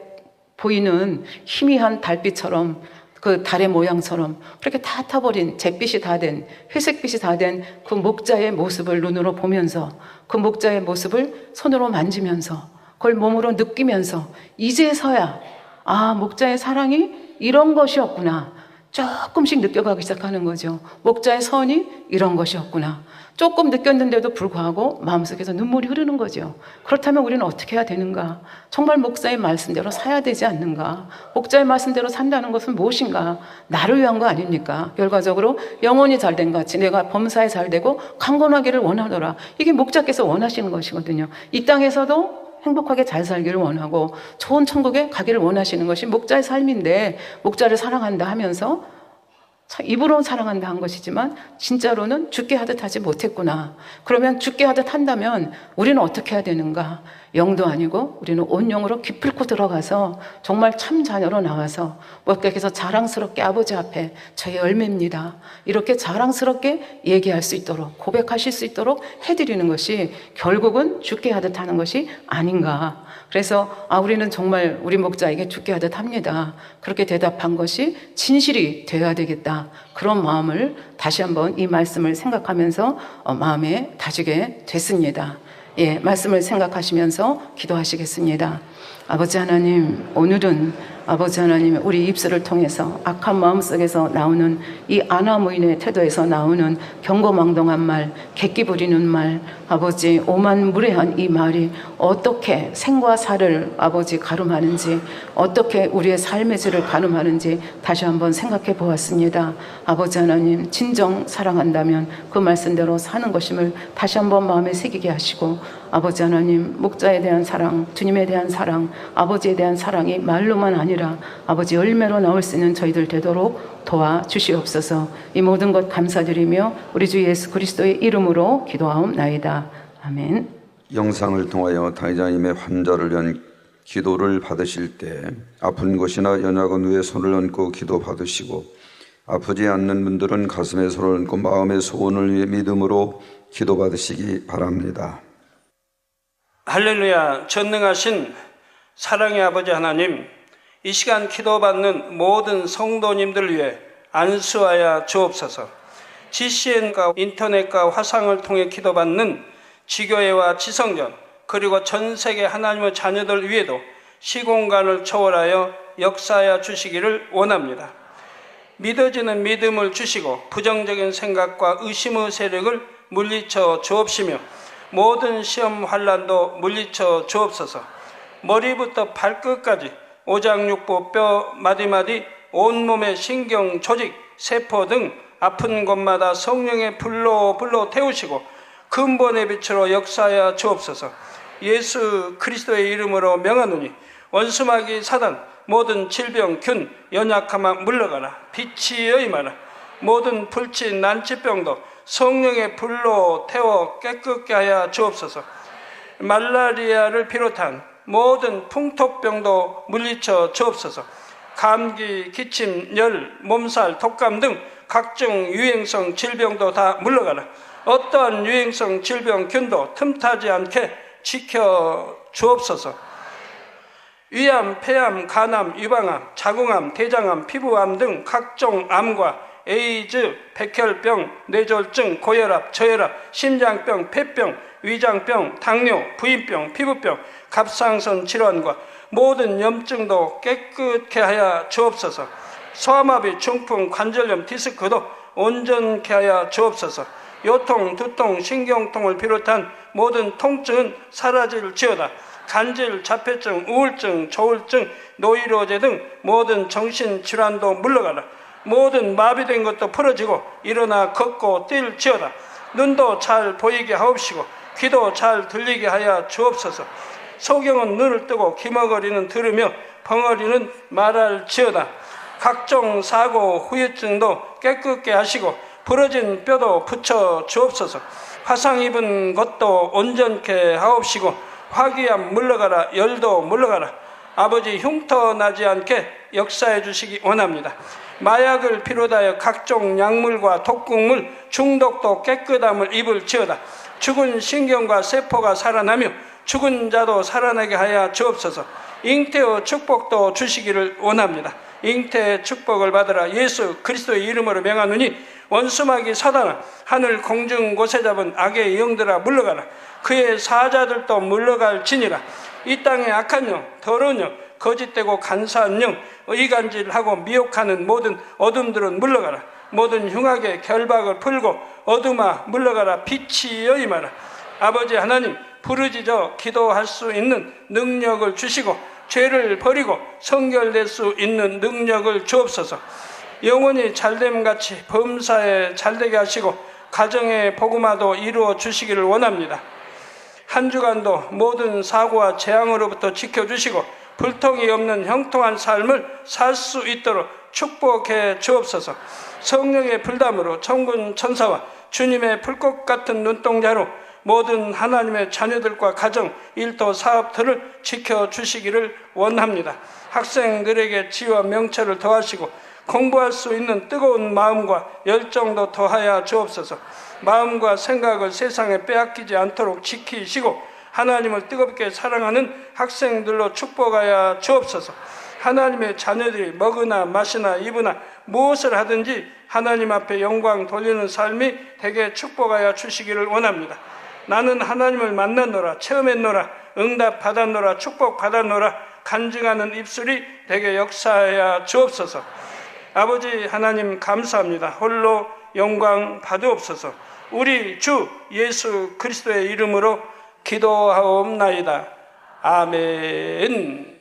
보이는 희미한 달빛처럼, 그 달의 모양처럼 그렇게 다 타버린, 잿빛이 다 된, 회색빛이 다 된 그 목자의 모습을 눈으로 보면서, 그 목자의 모습을 손으로 만지면서, 그걸 몸으로 느끼면서 이제서야 아, 목자의 사랑이 이런 것이었구나, 조금씩 느껴가기 시작하는 거죠. 목자의 선이 이런 것이었구나. 조금 느꼈는데도 불구하고 마음속에서 눈물이 흐르는 거죠. 그렇다면 우리는 어떻게 해야 되는가? 정말 목자의 말씀대로 사야 되지 않는가? 목자의 말씀대로 산다는 것은 무엇인가? 나를 위한 거 아닙니까? 결과적으로 영혼이 잘된 같이 내가 범사에 잘되고 강건하기를 원하노라. 이게 목자께서 원하시는 것이거든요. 이 땅에서도 행복하게 잘 살기를 원하고 좋은 천국에 가기를 원하시는 것이 목자의 삶인데, 목자를 사랑한다 하면서 참 입으로 사랑한다 한 것이지만 진짜로는 죽게 하듯 하지 못했구나. 그러면 죽게 하듯 한다면 우리는 어떻게 해야 되는가? 영도 아니고 우리는 온영으로 기필코 들어가서 정말 참 자녀로 나와서 목격해서 자랑스럽게 아버지 앞에 저의 열매입니다, 이렇게 자랑스럽게 얘기할 수 있도록, 고백하실 수 있도록 해드리는 것이 결국은 죽게 하듯 하는 것이 아닌가. 그래서 우리는 정말 우리 목자에게 죽게 하듯 합니다, 그렇게 대답한 것이 진실이 되어야 되겠다. 그런 마음을 다시 한번 이 말씀을 생각하면서 마음에 다지게 됐습니다. 예, 말씀을 생각하시면서 기도하시겠습니다. 아버지 하나님, 오늘은 아버지 하나님, 우리 입술을 통해서 악한 마음속에서 나오는 이 아나무인의 태도에서 나오는 경고망동한 말, 객기 부리는 말, 아버지 오만무례한 이 말이 어떻게 생과 사를 아버지 가름하는지, 어떻게 우리의 삶의 질을 가름하는지 다시 한번 생각해 보았습니다. 아버지 하나님, 진정 사랑한다면 그 말씀대로 사는 것임을 다시 한번 마음에 새기게 하시고, 아버지 하나님, 목자에 대한 사랑, 주님에 대한 사랑, 아버지에 대한 사랑이 말로만 아니라 아버지 열매로 나올 수 있는 저희들 되도록 도와주시옵소서. 이 모든 것 감사드리며 우리 주 예수 그리스도의 이름으로 기도하옵나이다. 아멘. 영상을 통하여 당의자님의 환자를 위한 기도를 받으실 때 아픈 곳이나 연약한 위에 손을 얹고 기도 받으시고, 아프지 않는 분들은 가슴에 손을 얹고 마음의 소원을 위해 믿음으로 기도 받으시기 바랍니다. 할렐루야. 전능하신 사랑의 아버지 하나님, 이 시간 기도받는 모든 성도님들을 위해 안수하여 주옵소서. GCN과 인터넷과 화상을 통해 기도받는 지교회와 지성전, 그리고 전 세계 하나님의 자녀들 위에도 시공간을 초월하여 역사하여 주시기를 원합니다. 믿어지는 믿음을 주시고 부정적인 생각과 의심의 세력을 물리쳐 주옵시며 모든 시험 환난도 물리쳐 주옵소서. 머리부터 발끝까지 오장육부 뼈 마디마디 온몸의 신경 조직 세포 등 아픈 곳마다 성령의 불로 태우시고 근본의 빛으로 역사하여 주옵소서. 예수 그리스도의 이름으로 명하노니 원수마귀 사단 모든 질병 균 연약함아 물러가라. 빛이 여임하라. 모든 불치 난치병도 성령의 불로 태워 깨끗게 하여 주옵소서. 말라리아를 비롯한 모든 풍토병도 물리쳐 주옵소서. 감기, 기침, 열, 몸살, 독감 등 각종 유행성 질병도 다 물러가라. 어떠한 유행성 질병 균도 틈타지 않게 지켜 주옵소서. 위암, 폐암, 간암, 유방암, 자궁암, 대장암, 피부암 등 각종 암과 에이즈, 백혈병, 뇌졸중, 고혈압, 저혈압, 심장병, 폐병, 위장병, 당뇨, 부인병, 피부병, 갑상선 질환과 모든 염증도 깨끗게 하여 주옵소서. 소아마비, 중풍, 관절염, 디스크도 온전케 하여 주옵소서. 요통, 두통, 신경통을 비롯한 모든 통증은 사라질지어다. 간질, 자폐증, 우울증, 조울증, 노이로제 등 모든 정신질환도 물러가라. 모든 마비된 것도 풀어지고 일어나 걷고 뛸지어다. 눈도 잘 보이게 하옵시고 귀도 잘 들리게 하여 주옵소서. 소경은 눈을 뜨고 기머거리는 들으며 벙어리는 말할지어다. 각종 사고 후유증도 깨끗게 하시고 부러진 뼈도 붙여 주옵소서. 화상 입은 것도 온전케 하옵시고 화기암 물러가라. 열도 물러가라. 아버지 흉터 나지 않게 역사해 주시기 원합니다. 마약을 비롯하여 각종 약물과 독극물 중독도 깨끗함을 입을지어다. 죽은 신경과 세포가 살아나며 죽은 자도 살아나게 하여 주옵소서. 잉태의 축복도 주시기를 원합니다. 잉태의 축복을 받으라. 예수 그리스도의 이름으로 명하노니 원수마귀 사단아, 하늘 공중 곳에 잡은 악의 영들아 물러가라. 그의 사자들도 물러갈지니라. 이 땅의 악한 영, 더러운 영, 거짓되고 간사한 영, 의간질하고 미혹하는 모든 어둠들은 물러가라. 모든 흉악의 결박을 풀고 어둠아 물러가라. 빛이 여임하라. 아버지 하나님, 부르짖어 기도할 수 있는 능력을 주시고 죄를 버리고 성결될 수 있는 능력을 주옵소서. 영원히 잘됨같이 범사에 잘되게 하시고 가정의 복음화도 이루어 주시기를 원합니다. 한 주간도 모든 사고와 재앙으로부터 지켜주시고 불통이 없는 형통한 삶을 살 수 있도록 축복해 주옵소서. 성령의 불담으로 천군 천사와 주님의 불꽃 같은 눈동자로 모든 하나님의 자녀들과 가정, 일터, 사업들을 지켜주시기를 원합니다. 학생들에게 지혜와 명철을 더하시고 공부할 수 있는 뜨거운 마음과 열정도 더하여 주옵소서. 마음과 생각을 세상에 빼앗기지 않도록 지키시고 하나님을 뜨겁게 사랑하는 학생들로 축복하여 주옵소서. 하나님의 자녀들이 먹으나 마시나 입으나 무엇을 하든지 하나님 앞에 영광 돌리는 삶이 되게 축복하여 주시기를 원합니다. 나는 하나님을 만났노라, 체험했노라, 응답 받았노라, 축복 받았노라 간증하는 입술이 되게 역사하여 주옵소서. 아버지 하나님 감사합니다. 홀로 영광 받으옵소서. 우리 주 예수 그리스도의 이름으로 기도하옵나이다. 아멘.